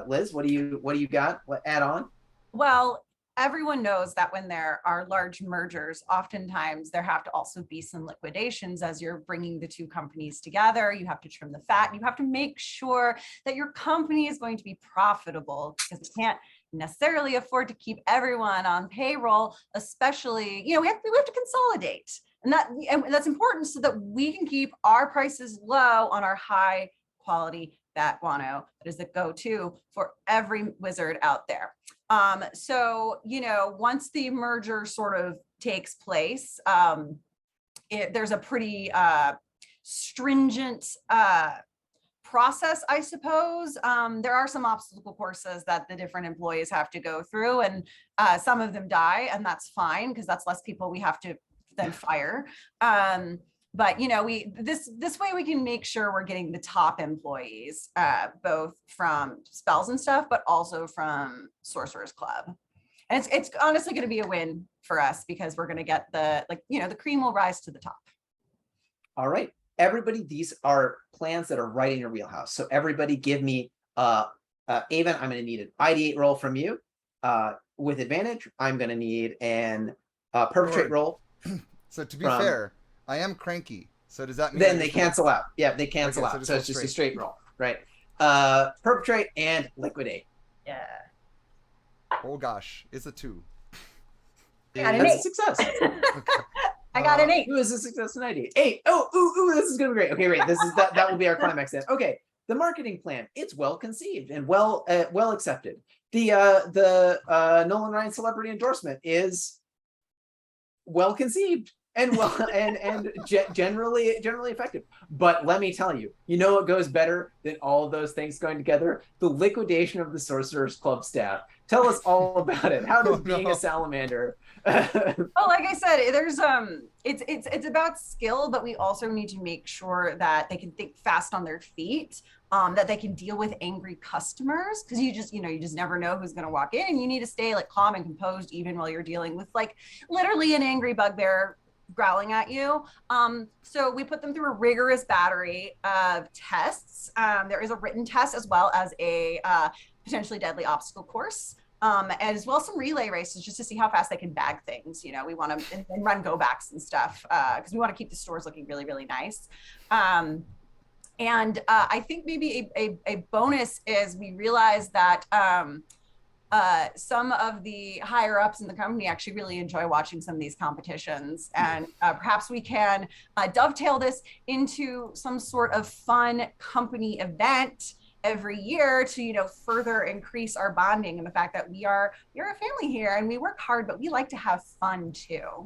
Liz, what do you got? What add on? Well, everyone knows that when there are large mergers, oftentimes there have to also be some liquidations as you're bringing the two companies together. You have to trim the fat. You have to make sure that your company is going to be profitable, because you can't necessarily afford to keep everyone on payroll, especially, we have to consolidate. And that's important so that we can keep our prices low on our high quality bat guano that is the go-to for every wizard out there. So, once the merger sort of takes place, there's a pretty stringent process, I suppose. There are some obstacle courses that the different employees have to go through, and some of them die, and that's fine, because that's less people we have to than fire. But this way we can make sure we're getting the top employees, both from spells and stuff, but also from Sorcerer's Club. And it's honestly going to be a win for us because we're going to get the cream will rise to the top. All right, everybody, these are plans that are right in your wheelhouse. So everybody give me, Aven, I'm going to need an ideate roll from you. With advantage, I'm going to need an perpetrate roll. So to be fair, I am cranky. So does that mean then they cancel out? Yeah, they cancel out. So it's just a straight roll, right? Perpetrate and liquidate. Yeah. Oh gosh, it's a 2. That's a success. I got an 8. Who is a success and ID? 8. Oh, ooh, this is gonna be great. Okay, great. This is that will be our climax then. Okay, the marketing plan. It's well conceived and well accepted. The Nolan Ryan celebrity endorsement is well conceived and generally effective. But let me tell you, you know what goes better than all of those things going together? The liquidation of the Sorcerer's Club staff. Tell us all about it. How does being a salamander? Well, like I said, there's it's about skill, but we also need to make sure that they can think fast on their feet, that they can deal with angry customers, because you just never know who's going to walk in, and you need to stay like calm and composed even while you're dealing with like literally an angry bugbear growling at you. So we put them through a rigorous battery of tests. There is a written test as well as a potentially deadly obstacle course, as well as some relay races just to see how fast they can bag things. We want to and run go backs and stuff because we want to keep the stores looking really, really nice. And I think maybe a bonus is we realize that some of the higher ups in the company actually really enjoy watching some of these competitions, and perhaps we can dovetail this into some sort of fun company event every year to further increase our bonding and the fact that you're a family here and we work hard, but we like to have fun too.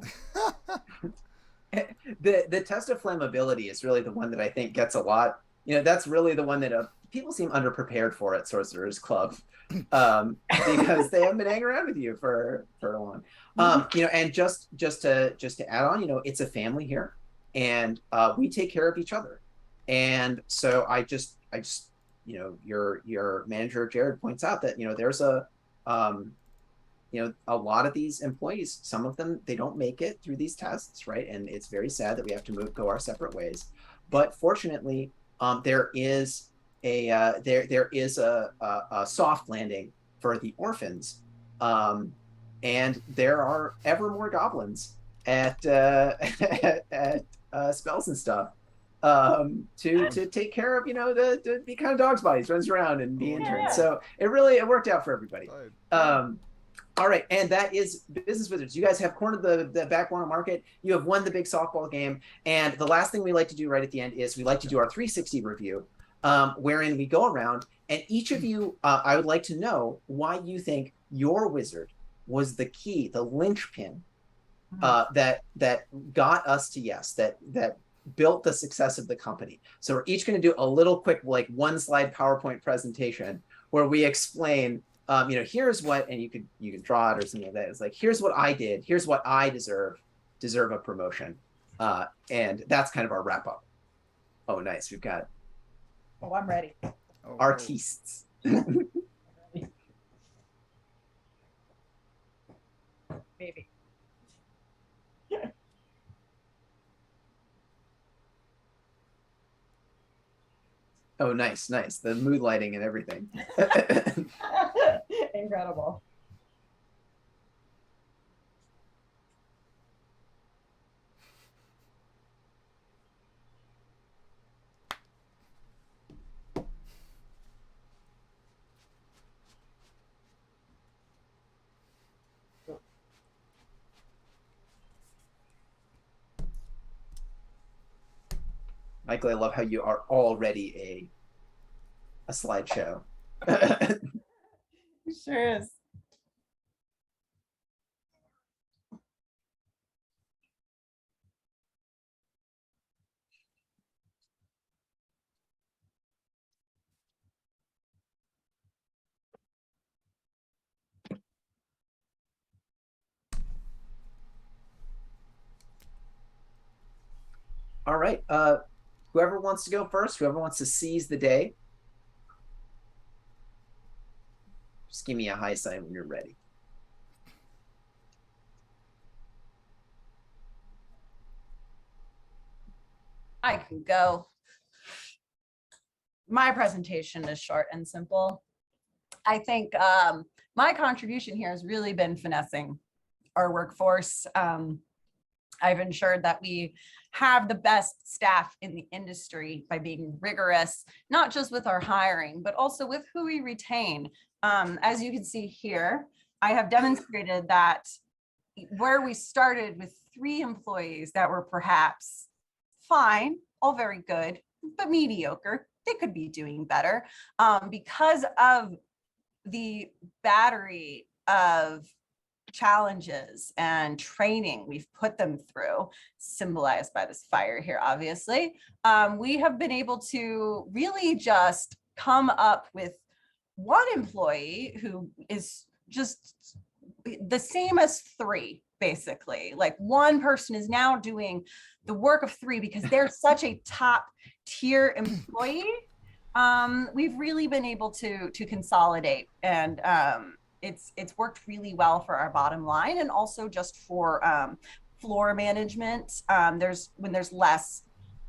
The test of flammability is really the one that I think gets a lot. That's really the one that people seem underprepared for at Sorcerer's Club, because they haven't been hanging around with you for long. And just to add on, it's a family here, and we take care of each other. And so I just your manager Jared points out that there's a lot of these employees, some of them, they don't make it through these tests, right? And it's very sad that we have to go our separate ways. But fortunately, there is a soft landing for the orphans, and there are ever more goblins at spells and stuff to take care of the kind of dog's bodies runs around and be interns. So it worked out for everybody. All right, and that is Business Wizards. You guys have cornered the backwater market. You have won the big softball game. And the last thing we like to do right at the end is we like to do our 360 review, wherein we go around, and each of you, I would like to know why you think your wizard was the key, the linchpin that got us to yes, that built the success of the company. So we're each going to do a little quick, like 1-slide PowerPoint presentation where we explain, here's what, and you can draw it or something like that. It's like, here's what I did. Here's what I deserve a promotion. And that's kind of our wrap up. Oh, nice. We've got. Oh, I'm ready. Artistes. Maybe. Oh, nice. The mood lighting and everything. Incredible. Michael, I love how you are already a slideshow. It sure is. All right. Whoever wants to go first, whoever wants to seize the day, just give me a high sign when you're ready. I can go. My presentation is short and simple. I think my contribution here has really been finessing our workforce. I've ensured that we have the best staff in the industry by being rigorous, not just with our hiring, but also with who we retain. As you can see here, I have demonstrated that where we started with 3 employees that were perhaps fine, all very good, but mediocre, they could be doing better. Because of the battery of challenges and training we've put them through, symbolized by this fire here, obviously, we have been able to really just come up with one employee who is just the same as 3, basically. Like, one person is now doing the work of 3 because they're such a top tier employee. We've really been able to consolidate, and it's worked really well for our bottom line, and also just for floor management. When there's less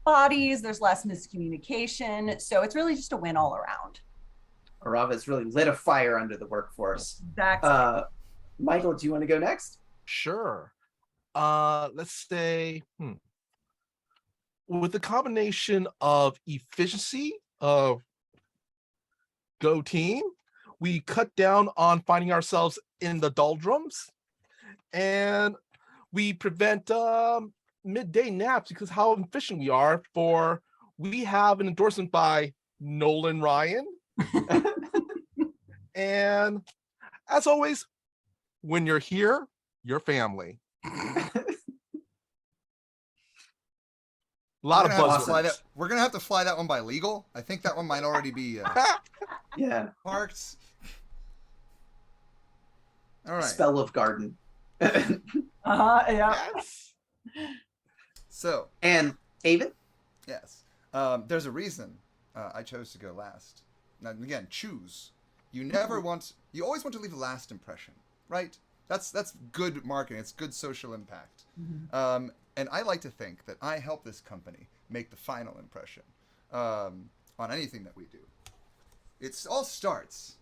bodies, there's less miscommunication, so it's really just a win all around. Arava's really lit a fire under the workforce. Exactly. Michael, do you want to go next? Sure. Let's say, with the combination of efficiency of Go Team, we cut down on finding ourselves in the doldrums, and we prevent midday naps because how efficient we are. We have an endorsement by Nolan Ryan. And as always, when you're here, you're family. A lot of buzzwords. We're gonna have to fly that one by legal. I think that one might already be yeah, parked. All right. Spell of Garden. Yeah. Yes. So, and Aven? Yes. There's a reason I chose to go last. Now, again, choose. You always want to leave a last impression, right? That's good marketing. It's good social impact. Mm-hmm. And I like to think that I help this company make the final impression on anything that we do. It all starts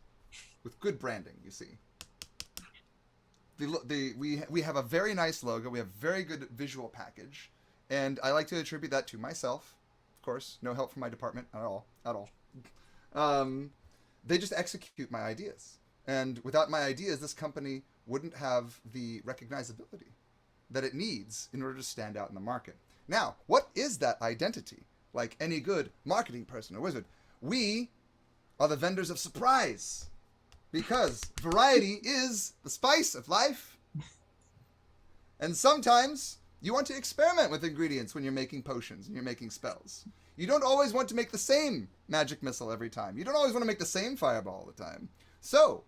with good branding, you see. We have a very nice logo. We have a very good visual package. And I like to attribute that to myself. Of course, no help from my department at all. They just execute my ideas. And without my ideas, this company wouldn't have the recognizability that it needs in order to stand out in the market. Now, what is that identity? Like any good marketing person or wizard, we are the vendors of surprise. Because variety is the spice of life. And sometimes you want to experiment with ingredients when you're making potions and you're making spells. You don't always want to make the same magic missile every time. You don't always want to make the same fireball all the time. So,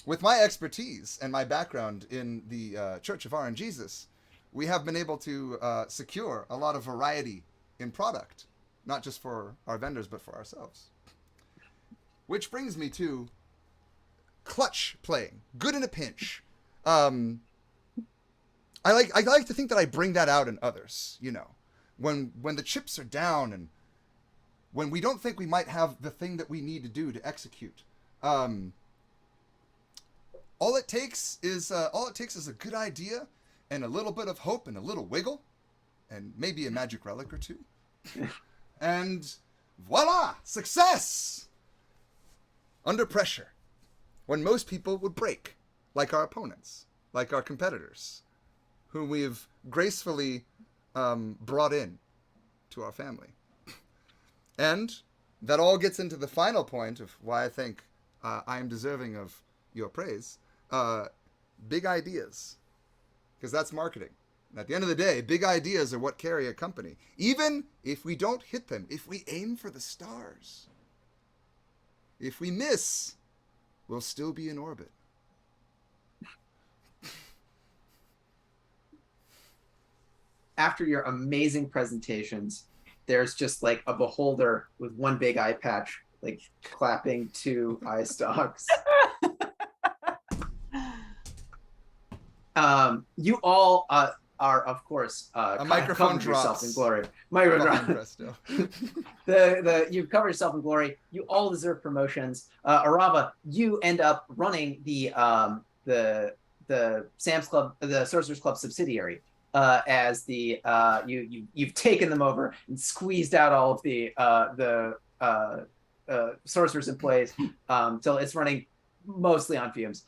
with my expertise and my background in the Church of RNGesus, we have been able to secure a lot of variety in product, not just for our vendors, but for ourselves. Which brings me to clutch playing, good in a pinch. I like to think that I bring that out in others, you know, when the chips are down and when we don't think we might have the thing that we need to do to execute. All it takes is a good idea and a little bit of hope and a little wiggle and maybe a magic relic or two. And voila, success! Under pressure, when most people would break, like our opponents, like our competitors, whom we've gracefully brought in to our family. And that all gets into the final point of why I think I am deserving of your praise. Big ideas. Because that's marketing. And at the end of the day, big ideas are what carry a company. Even if we don't hit them, if we aim for the stars. If we miss, we'll still be in orbit. after your amazing presentations, there's just like a beholder with one big eye patch, like clapping 2 eye stalks. You all are, of course, a microphone covered yourself in drops. glory. Behind Presto. You've covered yourself in glory. You all deserve promotions. Arava, you end up running the Sam's Club, the Sorcerers Club subsidiary, as the you've taken them over and squeezed out all of the sorcerers employees till it's running mostly on fumes.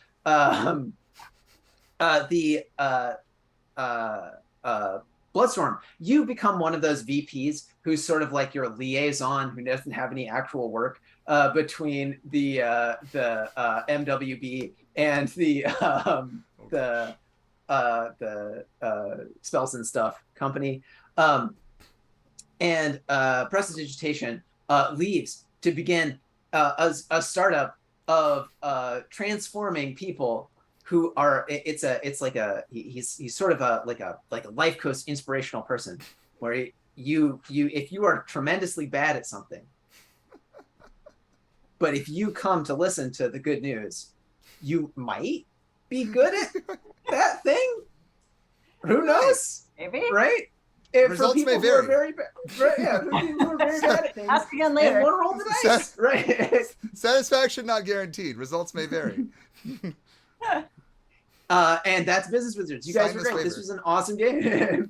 Bloodstorm, you become one of those VPs who's sort of like your liaison, who doesn't have any actual work between the MWB and the Spells and Stuff company. And Prestidigitation leaves to begin a startup of transforming people who are, he's sort of a life coach inspirational person, where if you are tremendously bad at something, but if you come to listen to the good news, you might be good at that thing. Who knows? Maybe. Right? Results may vary. Very bad, right? Yeah, for people who are very bad at things. Ask again later. And one roll the dice, right? Satisfaction not guaranteed. Results may vary. And that's Business Wizards. You guys were great. This was an awesome game.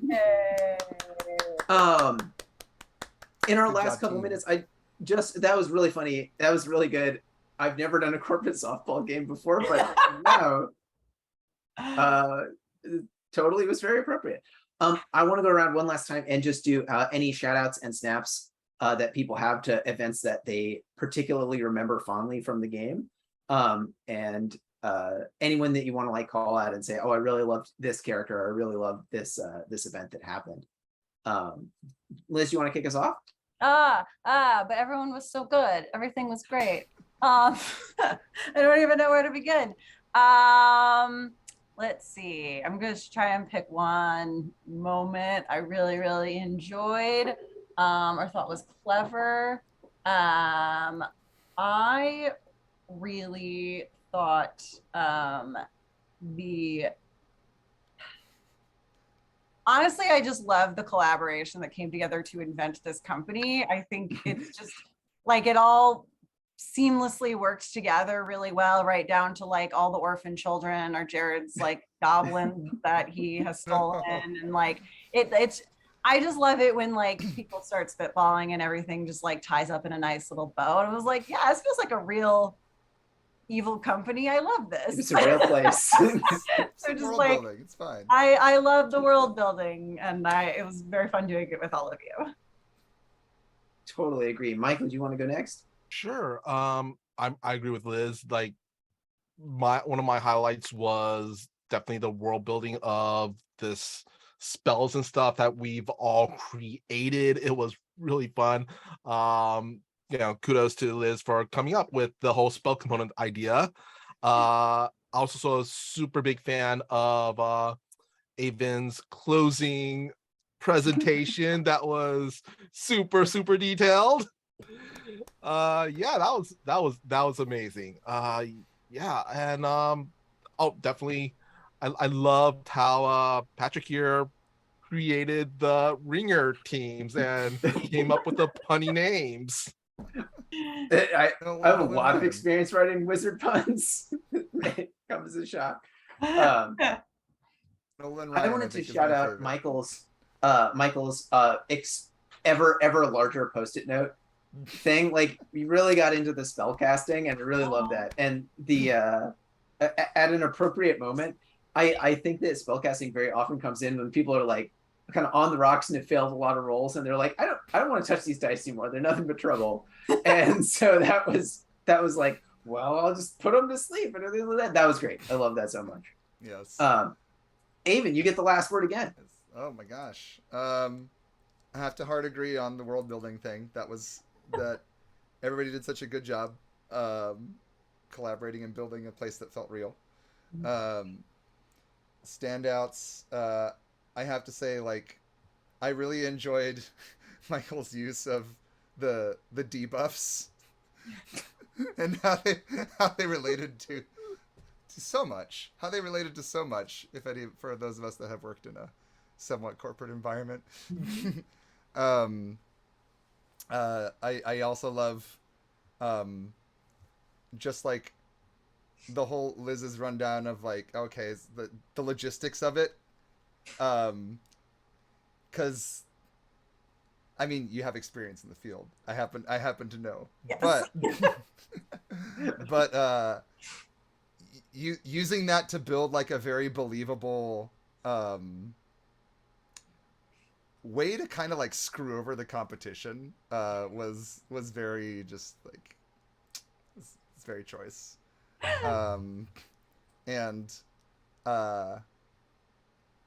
In our last couple minutes, that was really funny. That was really good. I've never done a corporate softball game before, but no, totally was very appropriate. I want to go around one last time and just do any shout outs and snaps that people have to events that they particularly remember fondly from the game. And anyone that you want to like call out and say, oh, I really loved this character, or I really loved this event that happened. Liz, you want to kick us off? But everyone was so good. Everything was great. I don't even know where to begin. Let's see. I'm going to try and pick one moment I really, really enjoyed or thought was clever. I really thought honestly, I just love the collaboration that came together to invent this company. I think it's just like it all seamlessly works together really well, right down to like all the orphan children or Jared's like goblins that he has stolen, and like it's I just love it when like people start spitballing and everything just like ties up in a nice little bow. And I was like, yeah, this feels like a real evil company. I love this. It's a real place. So just like building. It's fine. I love the world building, and it was very fun doing it with all of you. Totally agree. Michael, do you want to go next? Sure. I agree with Liz. Like one of my highlights was definitely the world building of this spells and stuff that we've all created. It was really fun. Kudos to Liz for coming up with the whole spell component idea. Also a super big fan of Aven's closing presentation. That was super detailed. That was amazing. Definitely I loved how Patrick here created the ringer teams and came up with the punny names. I have a lot of experience writing wizard puns. It comes as a shock. I wanted to shout out Michael's ever larger post-it note thing. Like, we really got into the spell casting, and I really love that. And the at an appropriate moment, I think that spellcasting very often comes in when people are like kind of on the rocks and have failed a lot of rolls, and they're like, I don't want to touch these dice anymore. They're nothing but trouble. And so that was like, well, I'll just put them to sleep. And that was great. I love that so much. Yes. Aven, you get the last word again. Oh my gosh. I have to hard agree on the world building thing. That everybody did such a good job collaborating and building a place that felt real. Standouts, I have to say, like, I really enjoyed Michael's use of the debuffs and how they related to so much. How they related to so much, if any, for those of us that have worked in a somewhat corporate environment. I also love just like the whole Liz's rundown of like, okay, the logistics of it. Because I mean, you have experience in the field. I happen to know. Yes. But using that to build like a very believable way to kind of like screw over the competition was very just like it's very choice. And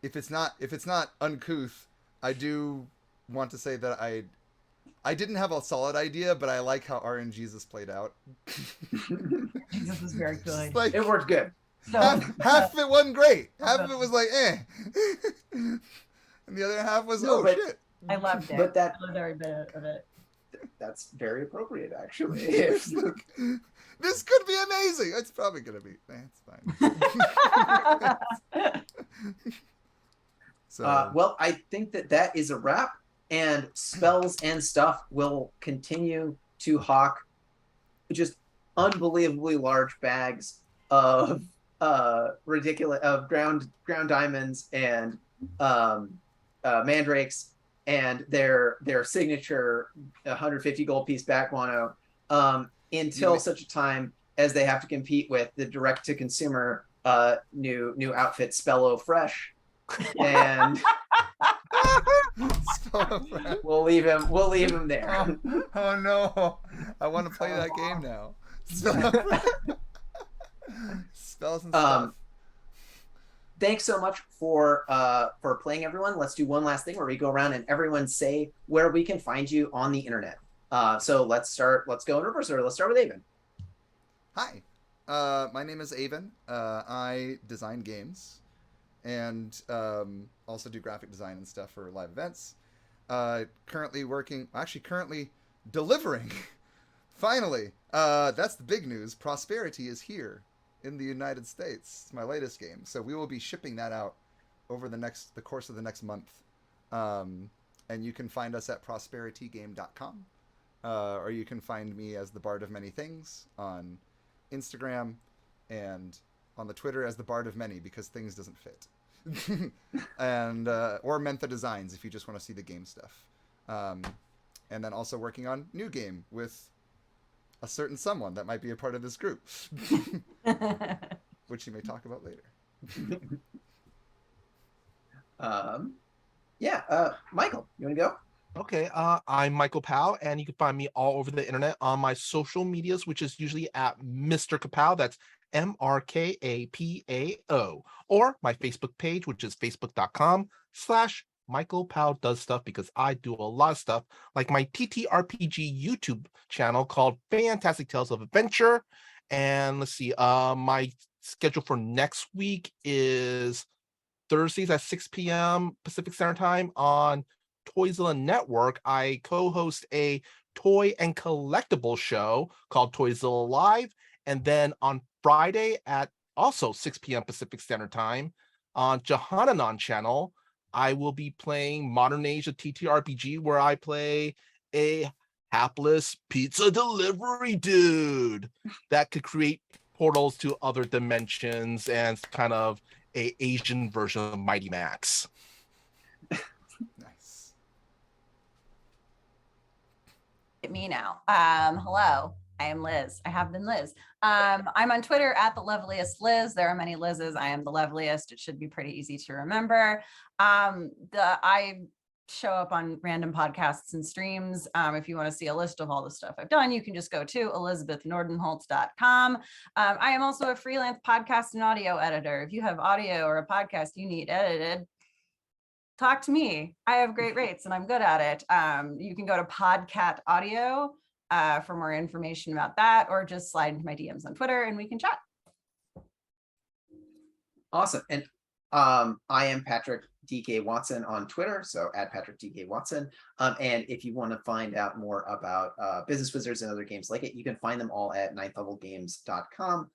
if it's not uncouth, I do want to say that I didn't have a solid idea, but I like how RNGesus played out. Jesus was very good. Like, It worked good. So, half of it wasn't great. Half of it was like, eh. And the other half was, shit. I loved it. But I loved every bit of it. That's very appropriate, actually. Look, this could be amazing. It's probably gonna be. It's fine. So, well, I think that is a wrap, and Spells and Stuff will continue to hawk just unbelievably large bags of ridiculous ground diamonds and mandrakes and their signature 150 gold piece back guano until such a time as they have to compete with the direct to consumer new outfit Spello Fresh. And we'll leave him there. Oh no, I want to play that game now. Spells and Stuff. Thanks so much for playing, everyone. Let's do one last thing where we go around and everyone say where we can find you on the internet. So let's go in reverse order. Let's start with Aven. Hi, my name is Aven. I design games and also do graphic design and stuff for live events. Currently delivering. Finally, that's the big news. Prosperity is here in the United States. It's my latest game, so we will be shipping that out over the course of the next month. And you can find us at prosperitygame.com, or you can find me as the Bard of Many Things on Instagram and on the Twitter as the Bard of Many because things doesn't fit. And or Mentha Designs if you just want to see the game stuff. And then also working on new game with a certain someone that might be a part of this group, which you may talk about later. Michael, you want to go? Okay, I'm Michael Pao, and you can find me all over the internet on my social medias, which is usually at Mr. Kapao. That's MrKapao, or my Facebook page, which is facebook.com/Michael Pao does stuff, because I do a lot of stuff, like my TTRPG YouTube channel called Fantastic Tales of Adventure. And let's see, my schedule for next week is Thursdays at 6 p.m. Pacific Standard Time on Toyzilla Network. I co-host a toy and collectible show called Toyzilla Live. And then on Friday at also 6 p.m. Pacific Standard Time on Johananon channel, I will be playing Modern Age of TTRPG, where I play a hapless pizza delivery dude that could create portals to other dimensions and kind of a Asian version of Mighty Max. Nice. Me now. Hello, I am Liz. I have been Liz. I'm on Twitter at the loveliest Liz. There are many Liz's. I am the loveliest. It should be pretty easy to remember. I show up on random podcasts and streams. If you want to see a list of all the stuff I've done, you can just go to elizabethnordenholt.com. I am also a freelance podcast and audio editor. If you have audio or a podcast you need edited, talk to me. I have great rates and I'm good at it. You can go to Podcat Audio for more information about that, or just slide into my DMs on Twitter and we can chat. Awesome. And I am Patrick DK Watson on Twitter, so at Patrick DK Watson. And if you want to find out more about Business Wizards and other games like it, you can find them all at ninthlevelgames.com.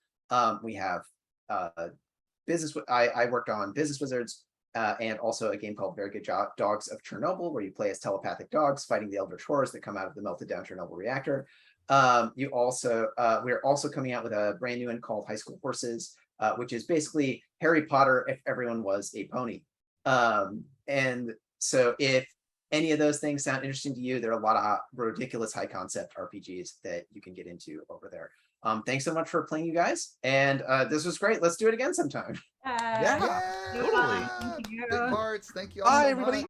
We have I worked on Business Wizards and also a game called Very Good Dogs of Chernobyl, where you play as telepathic dogs fighting the eldritch horrors that come out of the melted down Chernobyl reactor. We're also coming out with a brand new one called High School Horses, which is basically Harry Potter if everyone was a pony. And so if any of those things sound interesting to you, there are a lot of ridiculous high concept RPGs that you can get into over there. Thanks so much for playing, you guys. And this was great. Let's do it again sometime. Yeah, Yeah, totally. Thank you. Big parts. Thank you all Bye, so everybody. much.